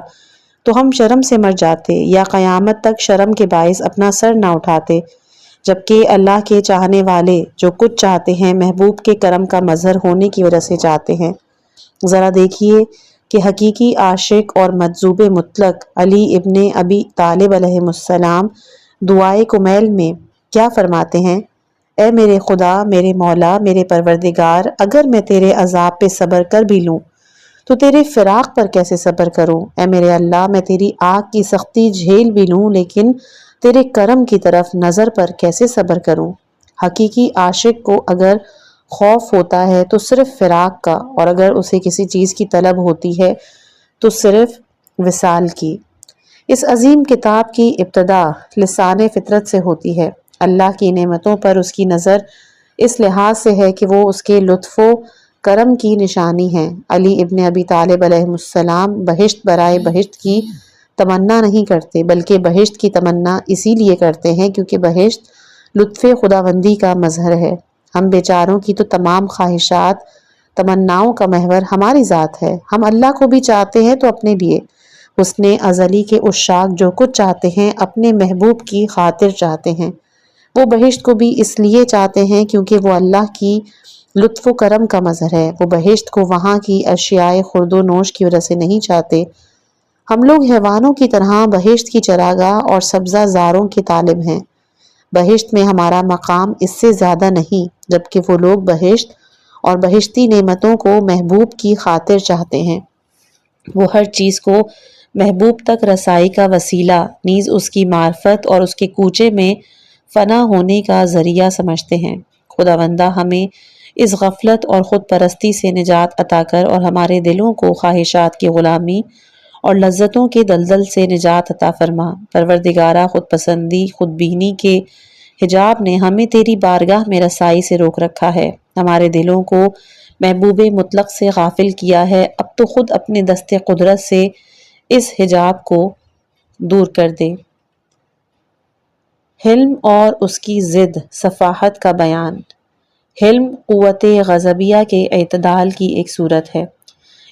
تو ہم شرم سے مر جاتے یا قیامت تک شرم کے باعث اپنا سر نہ اٹھاتے، جبکہ اللہ کے چاہنے والے جو کچھ چاہتے ہیں محبوب کے کرم کا مظہر ہونے کی وجہ سے چاہتے ہیں۔ ذرا دیکھیے کہ حقیقی عاشق اور مجذوب مطلق علی ابن ابی طالب علیہ السلام دعائے کمیل میں کیا فرماتے ہیں؟ اے میرے خدا، میرے مولا، میرے پروردگار، اگر میں تیرے عذاب پہ صبر کر بھی لوں تو تیرے فراق پر کیسے صبر کروں؟ اے میرے اللہ، میں تیری آگ کی سختی جھیل بھی لوں لیکن تیرے کرم کی طرف نظر پر کیسے صبر کروں؟ حقیقی عاشق کو اگر خوف ہوتا ہے تو صرف فراق کا، اور اگر اسے کسی چیز کی طلب ہوتی ہے تو صرف وصال کی۔ اس عظیم کتاب کی ابتدا لسان فطرت سے ہوتی ہے۔ اللہ کی نعمتوں پر اس کی نظر اس لحاظ سے ہے کہ وہ اس کے لطف و کرم کی نشانی ہیں۔ علی ابن ابی طالب علیہ السلام بہشت برائے بہشت کی تمنا نہیں کرتے، بلکہ بہشت کی تمنا اسی لیے کرتے ہیں کیونکہ بہشت لطف خداوندی کا مظہر ہے۔ ہم بیچاروں کی تو تمام خواہشات، تمناؤں کا محور ہماری ذات ہے۔ ہم اللہ کو بھی چاہتے ہیں تو اپنے لیے۔ حسن ازلی کے عشاق جو کچھ چاہتے ہیں اپنے محبوب کی خاطر چاہتے ہیں۔ وہ بہشت کو بھی اس لیے چاہتے ہیں کیونکہ وہ اللہ کی لطف و کرم کا مظہر ہے۔ وہ بہشت کو وہاں کی اشیاء خورد و نوش کی وجہ سے نہیں چاہتے۔ ہم لوگ حیوانوں کی طرح بہشت کی چراگاہ اور سبزہ زاروں کے طالب ہیں۔ بہشت میں ہمارا مقام اس سے زیادہ نہیں، جبکہ وہ لوگ بہشت اور بہشتی نعمتوں کو محبوب کی خاطر چاہتے ہیں۔ وہ ہر چیز کو محبوب تک رسائی کا وسیلہ نیز اس کی معرفت اور اس کے کوچے میں فنا ہونے کا ذریعہ سمجھتے ہیں۔ خداوندہ ہمیں اس غفلت اور خود پرستی سے نجات عطا کر اور ہمارے دلوں کو خواہشات کی غلامی اور لذتوں کے دلدل سے نجات عطا فرما۔ پروردگارہ، خود پسندی، خود بینی کے حجاب نے ہمیں تیری بارگاہ میں رسائی سے روک رکھا ہے، ہمارے دلوں کو محبوب مطلق سے غافل کیا ہے۔ اب تو خود اپنے دست قدرت سے اس حجاب کو دور کر دے۔ حلم اور اس کی ضد صفاحت کا بیان۔ حلم قوت غضبیہ کے اعتدال کی ایک صورت ہے۔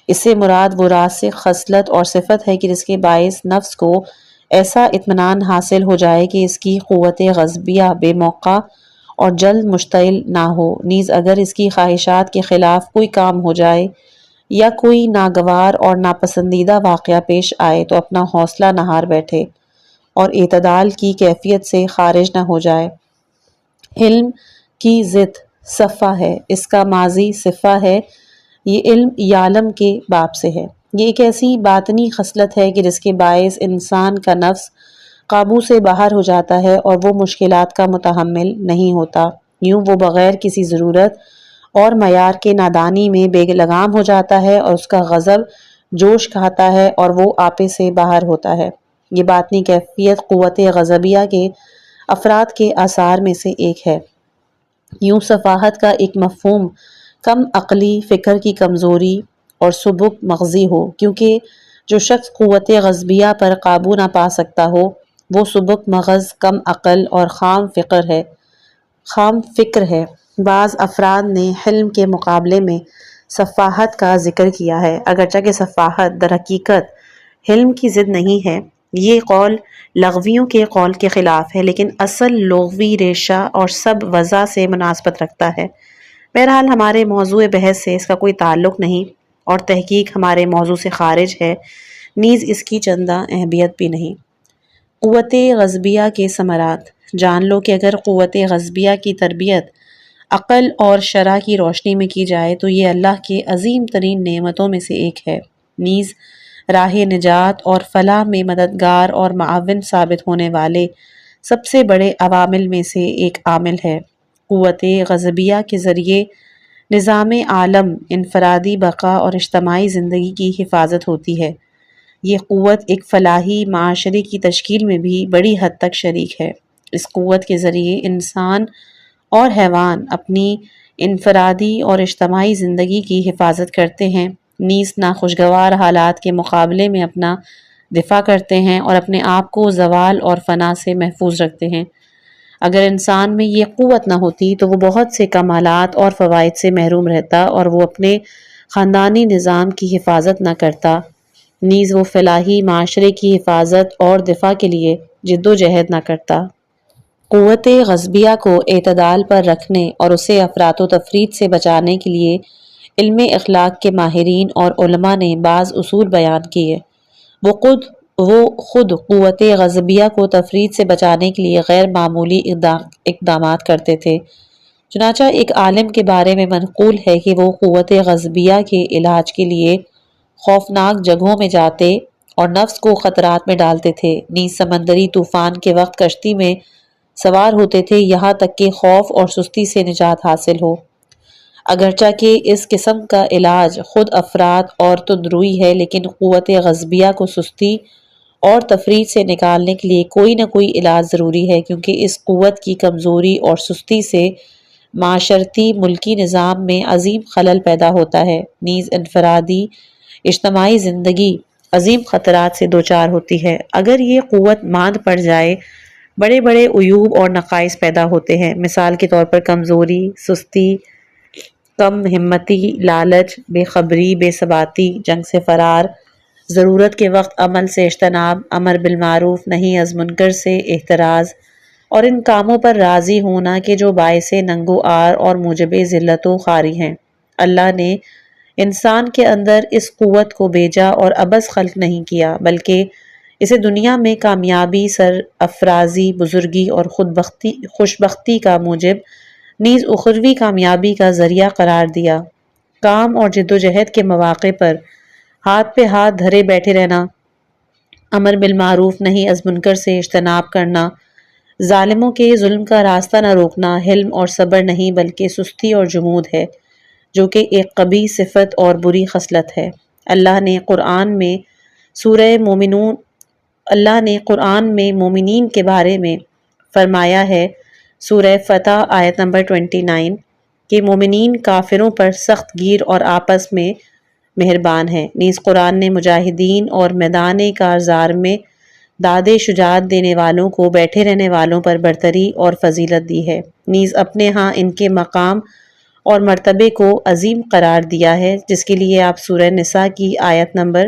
اس سے مراد وہ راسخ خصلت اور صفت ہے کہ جس کے باعث نفس کو ایسا اطمینان حاصل ہو جائے کہ اس کی قوت غضبیہ بے موقع اور جلد مشتعل نہ ہو، نیز اگر اس کی خواہشات کے خلاف کوئی کام ہو جائے یا کوئی ناگوار اور ناپسندیدہ واقعہ پیش آئے تو اپنا حوصلہ نہ ہار بیٹھے اور اعتدال کی کیفیت سے خارج نہ ہو جائے۔ علم کی ضد صفا ہے، اس کا ماضی صفا ہے۔ یہ علم یعلم کے باب سے ہے۔ یہ ایک ایسی باطنی خصلت ہے کہ جس کے باعث انسان کا نفس قابو سے باہر ہو جاتا ہے اور وہ مشکلات کا متحمل نہیں ہوتا۔ یوں وہ بغیر کسی ضرورت اور معیار کے نادانی میں بے لگام ہو جاتا ہے اور اس کا غضب جوش کھاتا ہے اور وہ آپے سے باہر ہوتا ہے۔ یہ باطنی کیفیت قوت غضبیہ کے افراد کے آثار میں سے ایک ہے۔ یوں صفاحت کا ایک مفہوم کم عقلی، فکر کی کمزوری اور سبک مغزی ہو، کیونکہ جو شخص قوت غضبیہ پر قابو نہ پا سکتا ہو وہ سبک مغز، کم عقل اور خام فکر ہے۔ بعض افراد نے حلم کے مقابلے میں صفاحت کا ذکر کیا ہے، اگرچہ کہ صفاحت در حقیقت حلم کی ضد نہیں ہے۔ یہ قول لغویوں کے قول کے خلاف ہے، لیکن اصل لغوی ریشہ اور سب وضع سے مناسبت رکھتا ہے۔ بہرحال ہمارے موضوع بحث سے اس کا کوئی تعلق نہیں اور تحقیق ہمارے موضوع سے خارج ہے، نیز اس کی چندہ اہمیت بھی نہیں۔ قوت غضبیہ کے ثمرات۔ جان لو کہ اگر قوت غضبیہ کی تربیت عقل اور شرع کی روشنی میں کی جائے تو یہ اللہ کے عظیم ترین نعمتوں میں سے ایک ہے، نیز راہ نجات اور فلاح میں مددگار اور معاون ثابت ہونے والے سب سے بڑے عوامل میں سے ایک عامل ہے۔ قوت غضبیہ کے ذریعے نظام عالم، انفرادی بقا اور اجتماعی زندگی کی حفاظت ہوتی ہے۔ یہ قوت ایک فلاحی معاشرے کی تشکیل میں بھی بڑی حد تک شریک ہے۔ اس قوت کے ذریعے انسان اور حیوان اپنی انفرادی اور اجتماعی زندگی کی حفاظت کرتے ہیں، نیز ناخوشگوار حالات کے مقابلے میں اپنا دفاع کرتے ہیں اور اپنے آپ کو زوال اور فنا سے محفوظ رکھتے ہیں۔ اگر انسان میں یہ قوت نہ ہوتی تو وہ بہت سے کمالات اور فوائد سے محروم رہتا اور وہ اپنے خاندانی نظام کی حفاظت نہ کرتا، نیز وہ فلاحی معاشرے کی حفاظت اور دفاع کے لیے جد و جہد نہ کرتا۔ قوت غضبیہ کو اعتدال پر رکھنے اور اسے افراط و تفریط سے بچانے کے لیے علم اخلاق کے ماہرین اور علماء نے بعض اصول بیان کیے۔ وہ خود قوت غضبیہ کو تفریط سے بچانے کے لیے غیر معمولی اقدامات کرتے تھے۔ چنانچہ ایک عالم کے بارے میں منقول ہے کہ وہ قوت غضبیہ کے علاج کے لیے خوفناک جگہوں میں جاتے اور نفس کو خطرات میں ڈالتے تھے، نیز سمندری طوفان کے وقت کشتی میں سوار ہوتے تھے یہاں تک کہ خوف اور سستی سے نجات حاصل ہو۔ اگرچہ کہ اس قسم کا علاج خود افراط اور تندروی ہے، لیکن قوت غضبیہ کو سستی اور تفریط سے نکالنے کے لیے کوئی نہ کوئی علاج ضروری ہے، کیونکہ اس قوت کی کمزوری اور سستی سے معاشرتی ملکی نظام میں عظیم خلل پیدا ہوتا ہے، نیز انفرادی اجتماعی زندگی عظیم خطرات سے دوچار ہوتی ہے۔ اگر یہ قوت ماند پڑ جائے بڑے بڑے عیوب اور نقائص پیدا ہوتے ہیں، مثال کے طور پر کمزوری، سستی، کم ہمتی، لالچ، بے خبری، بے ثباتی، جنگ سے فرار، ضرورت کے وقت عمل سے اجتناب، امر بالمعروف نہی از منکر سے احتراز، اور ان کاموں پر راضی ہونا کہ جو باعث ننگ و عار اور موجب ذلت و خواری ہیں۔ اللہ نے انسان کے اندر اس قوت کو بھیجا اور عبث خلق نہیں کیا، بلکہ اسے دنیا میں کامیابی، سرافرازی، بزرگی اور خوشبختی کا موجب، نیز اخروی کامیابی کا ذریعہ قرار دیا۔ کام اور جد و جہد کے مواقع پر ہاتھ پہ ہاتھ دھرے بیٹھے رہنا، امر بالمعروف نہی از منکر سے اجتناب کرنا، ظالموں کے ظلم کا راستہ نہ روکنا، حلم اور صبر نہیں بلکہ سستی اور جمود ہے، جو کہ ایک قبیح صفت اور بری خصلت ہے۔ اللہ نے قرآن میں مومنین کے بارے میں فرمایا ہے، سورہ فتح آیت نمبر 29، کہ مومنین کافروں پر سخت گیر اور آپس میں مہربان ہیں۔ نیز قرآن نے مجاہدین اور میدان کارزار میں داد شجاعت دینے والوں کو بیٹھے رہنے والوں پر برتری اور فضیلت دی ہے، نیز اپنے ہاں ان کے مقام اور مرتبے کو عظیم قرار دیا ہے، جس کے لیے آپ سورہ نساء کی آیت نمبر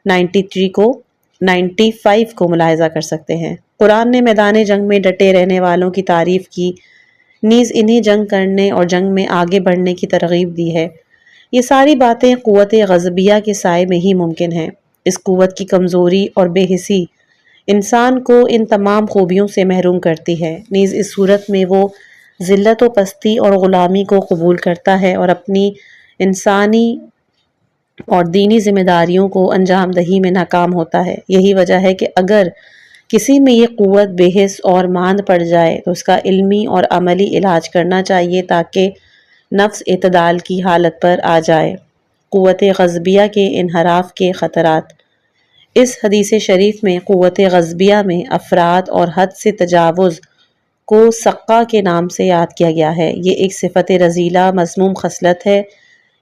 95 کو ملاحظہ کر سکتے ہیں۔ قرآن نے میدان جنگ میں ڈٹے رہنے والوں کی تعریف کی، نیز انہیں جنگ کرنے اور جنگ میں آگے بڑھنے کی ترغیب دی ہے۔ یہ ساری باتیں قوت غضبیہ کے سائے میں ہی ممکن ہیں۔ اس قوت کی کمزوری اور بے حسی انسان کو ان تمام خوبیوں سے محروم کرتی ہے، نیز اس صورت میں وہ ذلت و پستی اور غلامی کو قبول کرتا ہے اور اپنی انسانی اور دینی ذمہ داریوں کو انجام دہی میں ناکام ہوتا ہے۔ یہی وجہ ہے کہ اگر کسی میں یہ قوت بے حس اور ماند پڑ جائے تو اس کا علمی اور عملی علاج کرنا چاہیے تاکہ نفس اعتدال کی حالت پر آ جائے۔ قوت غضبیہ کے انحراف کے خطرات۔ اس حدیث شریف میں قوت غضبیہ میں افراط اور حد سے تجاوز کو سقہ کے نام سے یاد کیا گیا ہے۔ یہ ایک صفت رذیلہ مذموم خصلت ہے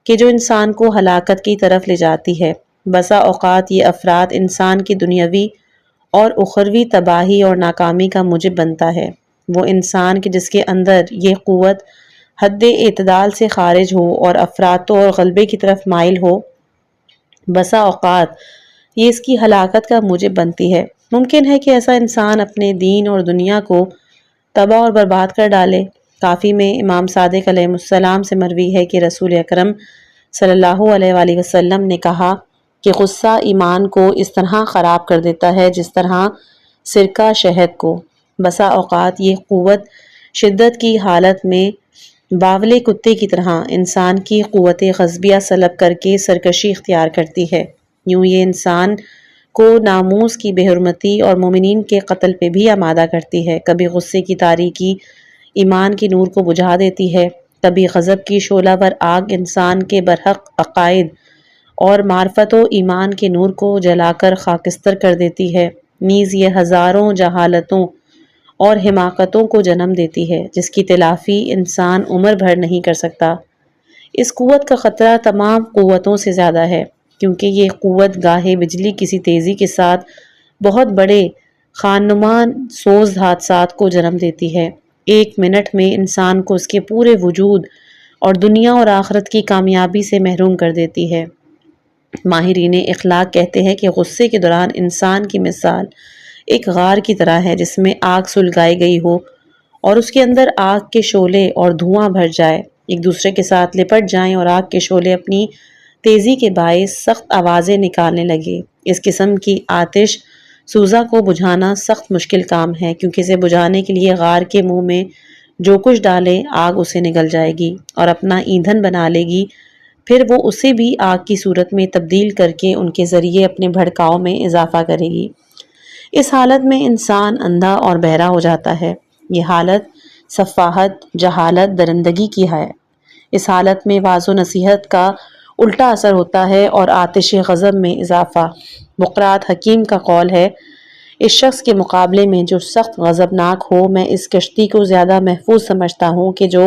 کہ جو انسان کو ہلاکت کی طرف لے جاتی ہے۔ بسا اوقات یہ افراط انسان کی دنیاوی اور اخروی تباہی اور ناکامی کا موجب بنتا ہے۔ وہ انسان کہ جس کے اندر یہ قوت حد اعتدال سے خارج ہو اور افراط اور غلبے کی طرف مائل ہو، بسا اوقات یہ اس کی ہلاکت کا موجب بنتی ہے۔ ممکن ہے کہ ایسا انسان اپنے دین اور دنیا کو تباہ اور برباد کر ڈالے۔ کافی میں امام صادق علیہ السلام سے مروی ہے کہ رسول اکرم صلی اللہ علیہ وآلہ وسلم نے کہا کہ غصہ ایمان کو اس طرح خراب کر دیتا ہے جس طرح سرکہ شہد کو۔ بسا اوقات یہ قوت شدت کی حالت میں باولے کتے کی طرح انسان کی قوت غضبیہ سلب کر کے سرکشی اختیار کرتی ہے۔ یوں یہ انسان کو ناموس کی بے حرمتی اور مومنین کے قتل پہ بھی آمادہ کرتی ہے۔ کبھی غصے کی تاریکی ایمان کی نور کو بجھا دیتی ہے، کبھی غضب کی شعلہ ور آگ انسان کے برحق عقائد اور معرفت و ایمان کے نور کو جلا کر خاکستر کر دیتی ہے۔ نیز یہ ہزاروں جہالتوں اور حماقتوں کو جنم دیتی ہے جس کی تلافی انسان عمر بھر نہیں کر سکتا۔ اس قوت کا خطرہ تمام قوتوں سے زیادہ ہے، کیونکہ یہ قوت گاہے بجلی کسی تیزی کے ساتھ بہت بڑے خانمان سوز حادثات کو جنم دیتی ہے، ایک منٹ میں انسان کو اس کے پورے وجود اور دنیا اور آخرت کی کامیابی سے محروم کر دیتی ہے۔ ماہرین اخلاق کہتے ہیں کہ غصے کے دوران انسان کی مثال ایک غار کی طرح ہے جس میں آگ سلگائی گئی ہو اور اس کے اندر آگ کے شعلے اور دھواں بھر جائے، ایک دوسرے کے ساتھ لپٹ جائیں اور آگ کے شعلے اپنی تیزی کے باعث سخت آوازیں نکالنے لگے۔ اس قسم کی آتش سوزا کو بجھانا سخت مشکل کام ہے، کیونکہ اسے بجھانے کے لیے غار کے منہ میں جو کچھ ڈالے آگ اسے نگل جائے گی اور اپنا ایندھن بنا لے گی، پھر وہ اسے بھی آگ کی صورت میں تبدیل کر کے ان کے ذریعے اپنے بھڑکاؤ میں اضافہ کرے گی۔ اس حالت میں انسان اندھا اور بہرا ہو جاتا ہے۔ یہ حالت سفاہت، جہالت، درندگی کی ہے۔ اس حالت میں وعظ و نصیحت کا الٹا اثر ہوتا ہے اور آتش غضب میں اضافہ۔ بقراط حکیم کا قول ہے، اس شخص کے مقابلے میں جو سخت غضبناک ہو، میں اس کشتی کو زیادہ محفوظ سمجھتا ہوں کہ جو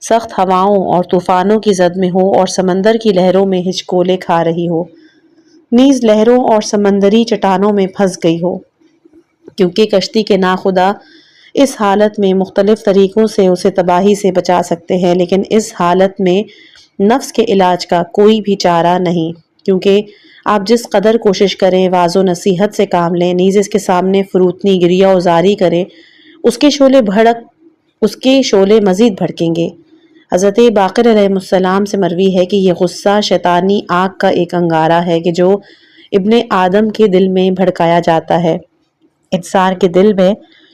سخت ہواؤں اور طوفانوں کی زد میں ہو اور سمندر کی لہروں میں ہچکولے کھا رہی ہو، نیز لہروں اور سمندری چٹانوں میں پھنس گئی ہو، کیونکہ کشتی کے ناخدا اس حالت میں مختلف طریقوں سے اسے تباہی سے بچا سکتے ہیں، لیکن اس حالت میں نفس کے علاج کا کوئی بھی چارہ نہیں، کیونکہ آپ جس قدر کوشش کریں وعظ و نصیحت سے کام لیں، نیز اس کے سامنے فروتنی گریہ وزاری کریں، اس کے شعلے مزید بھڑکیں گے۔ حضرت باقر علیہ السلام سے مروی ہے کہ یہ غصہ شیطانی آگ کا ایک انگارہ ہے کہ جو ابن آدم کے دل میں بھڑکایا جاتا ہے۔ انسان کے دل میں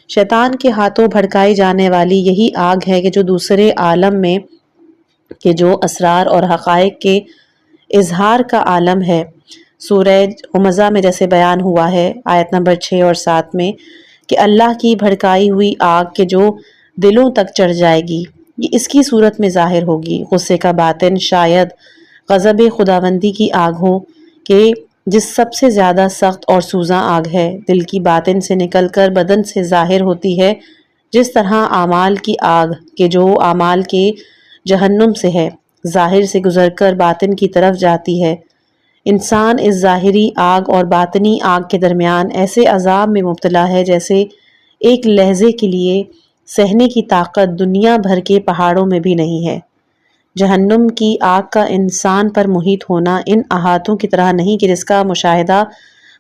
شیطان کے ہاتھوں بھڑکائی جانے والی یہی آگ ہے کہ جو دوسرے عالم میں کہ جو اسرار اور حقائق کے اظہار کا عالم ہے۔ سورہ ہمزہ میں جیسے بیان ہوا ہے آیت نمبر 6 اور 7 میں کہ اللہ کی بھڑکائی ہوئی آگ کے جو دلوں تک چڑھ جائے گی، یہ اس کی صورت میں ظاہر ہوگی۔ غصے کا باطن شاید غضب خداوندی کی آگ ہو کہ جس سب سے زیادہ سخت اور سوزاں آگ ہے، دل کی باطن سے نکل کر بدن سے ظاہر ہوتی ہے، جس طرح اعمال کی آگ کہ جو اعمال کے جہنم سے ہے، ظاہر سے گزر کر باطن کی طرف جاتی ہے۔ انسان اس ظاہری آگ اور باطنی آگ کے درمیان ایسے عذاب میں مبتلا ہے جیسے ایک لحظے کے لیے سہنے کی طاقت دنیا بھر کے پہاڑوں میں بھی نہیں ہے۔ جہنم کی آگ کا انسان پر محیط ہونا ان احاطوں کی طرح نہیں کہ جس کا مشاہدہ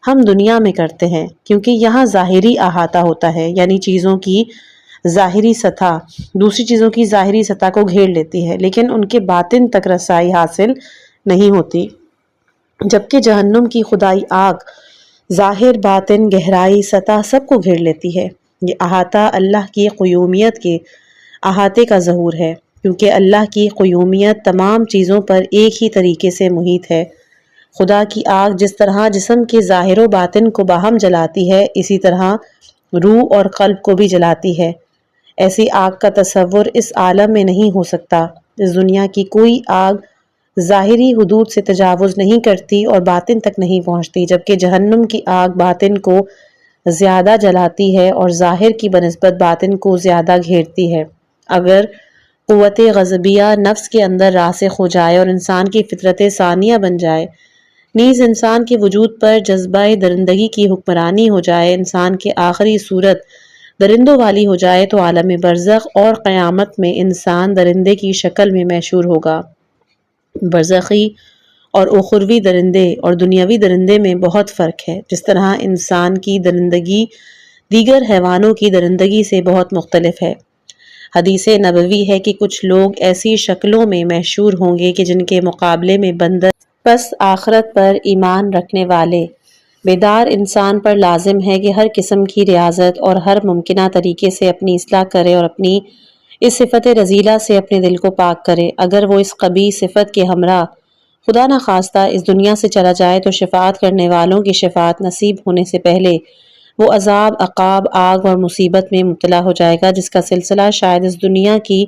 ہم دنیا میں کرتے ہیں، کیونکہ یہاں ظاہری احاطہ ہوتا ہے، یعنی چیزوں کی ظاہری سطح دوسری چیزوں کی ظاہری سطح کو گھیر لیتی ہے، لیکن ان کے باطن تک رسائی حاصل نہیں ہوتی، جبکہ جہنم کی خدائی آگ ظاہر، باطن، گہرائی، سطح سب کو گھیر لیتی ہے۔ یہ احاطہ اللہ کی قیومیت کے احاطے کا ظہور ہے، کیونکہ اللہ کی قیومیت تمام چیزوں پر ایک ہی طریقے سے محیط ہے۔ خدا کی آگ جس طرح جسم کے ظاہر و باطن کو باہم جلاتی ہے، اسی طرح روح اور قلب کو بھی جلاتی ہے۔ ایسی آگ کا تصور اس عالم میں نہیں ہو سکتا۔ اس دنیا کی کوئی آگ ظاہری حدود سے تجاوز نہیں کرتی اور باطن تک نہیں پہنچتی، جبکہ جہنم کی آگ باطن کو زیادہ جلاتی ہے اور ظاہر کی بنسبت باطن کو زیادہ گھیرتی ہے۔ اگر قوت غضبیہ نفس کے اندر راسخ ہو جائے اور انسان کی فطرت ثانیہ بن جائے، نیز انسان کے وجود پر جذبہ درندگی کی حکمرانی ہو جائے، انسان کی آخری صورت درندوں والی ہو جائے، تو عالم برزخ اور قیامت میں انسان درندے کی شکل میں محشور ہوگا۔ برزخی اور اخروی درندے اور دنیاوی درندے میں بہت فرق ہے۔ جس طرح انسان کی درندگی دیگر حیوانوں کی درندگی سے بہت مختلف ہے۔ حدیث نبوی ہے کہ کچھ لوگ ایسی شکلوں میں محشور ہوں گے کہ جن کے مقابلے میں بندر پس آخرت پر ایمان رکھنے والے بیدار انسان پر لازم ہے کہ ہر قسم کی ریاضت اور ہر ممکنہ طریقے سے اپنی اصلاح کرے اور اپنی اس صفت رذیلہ سے اپنے دل کو پاک کرے۔ اگر وہ اس قبیح صفت کے ہمراہ خدا نخواستہ اس دنیا سے چلا جائے تو شفاعت کرنے والوں کی شفاعت نصیب ہونے سے پہلے وہ عذاب، عقاب، آگ اور مصیبت میں مبتلا ہو جائے گا، جس کا سلسلہ شاید اس دنیا کی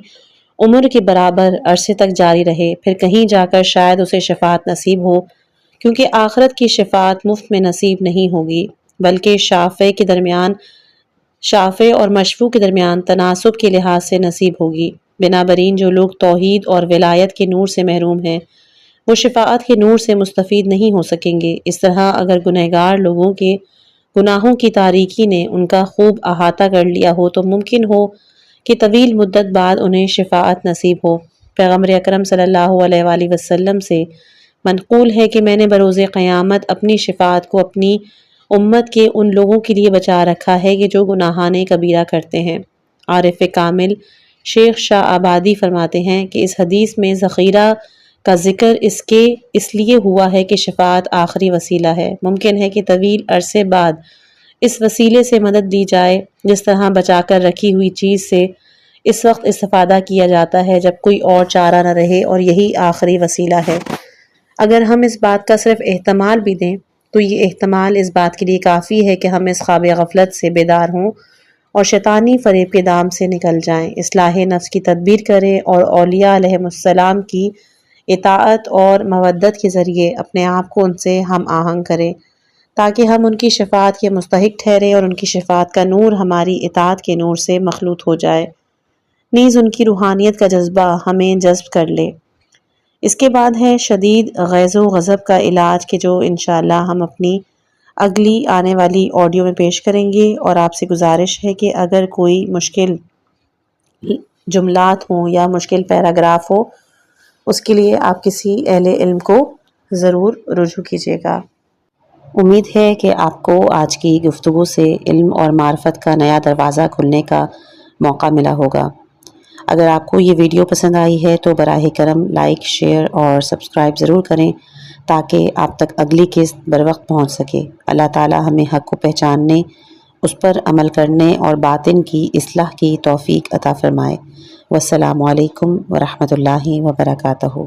عمر کے برابر عرصے تک جاری رہے، پھر کہیں جا کر شاید اسے شفاعت نصیب ہو، کیونکہ آخرت کی شفاعت مفت میں نصیب نہیں ہوگی، بلکہ شافع اور مشفوع کے درمیان تناسب کے لحاظ سے نصیب ہوگی۔ بنابراین جو لوگ توحید اور ولایت کے نور سے محروم ہیں، وہ شفاعت کے نور سے مستفید نہیں ہو سکیں گے۔ اس طرح اگر گنہگار لوگوں کے گناہوں کی تاریکی نے ان کا خوب احاطہ کر لیا ہو تو ممکن ہو کہ طویل مدت بعد انہیں شفاعت نصیب ہو۔ پیغمبر اکرم صلی اللہ علیہ وآلہ وسلم سے منقول ہے کہ میں نے بروز قیامت اپنی شفاعت کو اپنی امت کے ان لوگوں کے لیے بچا رکھا ہے کہ جو گناہان کبیرہ کرتے ہیں۔ عارف کامل شیخ شاہ آبادی فرماتے ہیں کہ اس حدیث میں ذخیرہ کا ذکر اس لیے ہوا ہے کہ شفاعت آخری وسیلہ ہے۔ ممکن ہے کہ طویل عرصے بعد اس وسیلے سے مدد دی جائے، جس طرح بچا کر رکھی ہوئی چیز سے اس وقت استفادہ کیا جاتا ہے جب کوئی اور چارہ نہ رہے، اور یہی آخری وسیلہ ہے۔ اگر ہم اس بات کا صرف احتمال بھی دیں تو یہ احتمال اس بات کے لیے کافی ہے کہ ہم اس خواب غفلت سے بیدار ہوں اور شیطانی فریب کے دام سے نکل جائیں، اصلاح نفس کی تدبیر کریں اور اولیاء علیہم السلام کی اطاعت اور مودت کے ذریعے اپنے آپ کو ان سے ہم آہنگ کریں تاکہ ہم ان کی شفاعت کے مستحق ٹھہریں اور ان کی شفاعت کا نور ہماری اطاعت کے نور سے مخلوط ہو جائے، نیز ان کی روحانیت کا جذبہ ہمیں جذب کر لے۔ اس کے بعد ہے شدید غیظ و غضب کا علاج، کہ جو انشاءاللہ ہم اپنی اگلی آنے والی آڈیو میں پیش کریں گے، اور آپ سے گزارش ہے کہ اگر کوئی مشکل جملات ہوں یا مشکل پیراگراف ہو، اس کے لیے آپ کسی اہل علم کو ضرور رجوع کیجیے گا۔ امید ہے کہ آپ کو آج کی گفتگو سے علم اور معرفت کا نیا دروازہ کھلنے کا موقع ملا ہوگا۔ اگر آپ کو یہ ویڈیو پسند آئی ہے تو براہ کرم لائک، شیئر اور سبسکرائب ضرور کریں تاکہ آپ تک اگلی قسط بروقت پہنچ سکے۔ اللہ تعالی ہمیں حق کو پہچاننے، اس پر عمل کرنے اور باطن کی اصلاح کی توفیق عطا فرمائے۔ والسلام علیکم ورحمۃ اللہ وبرکاتہ۔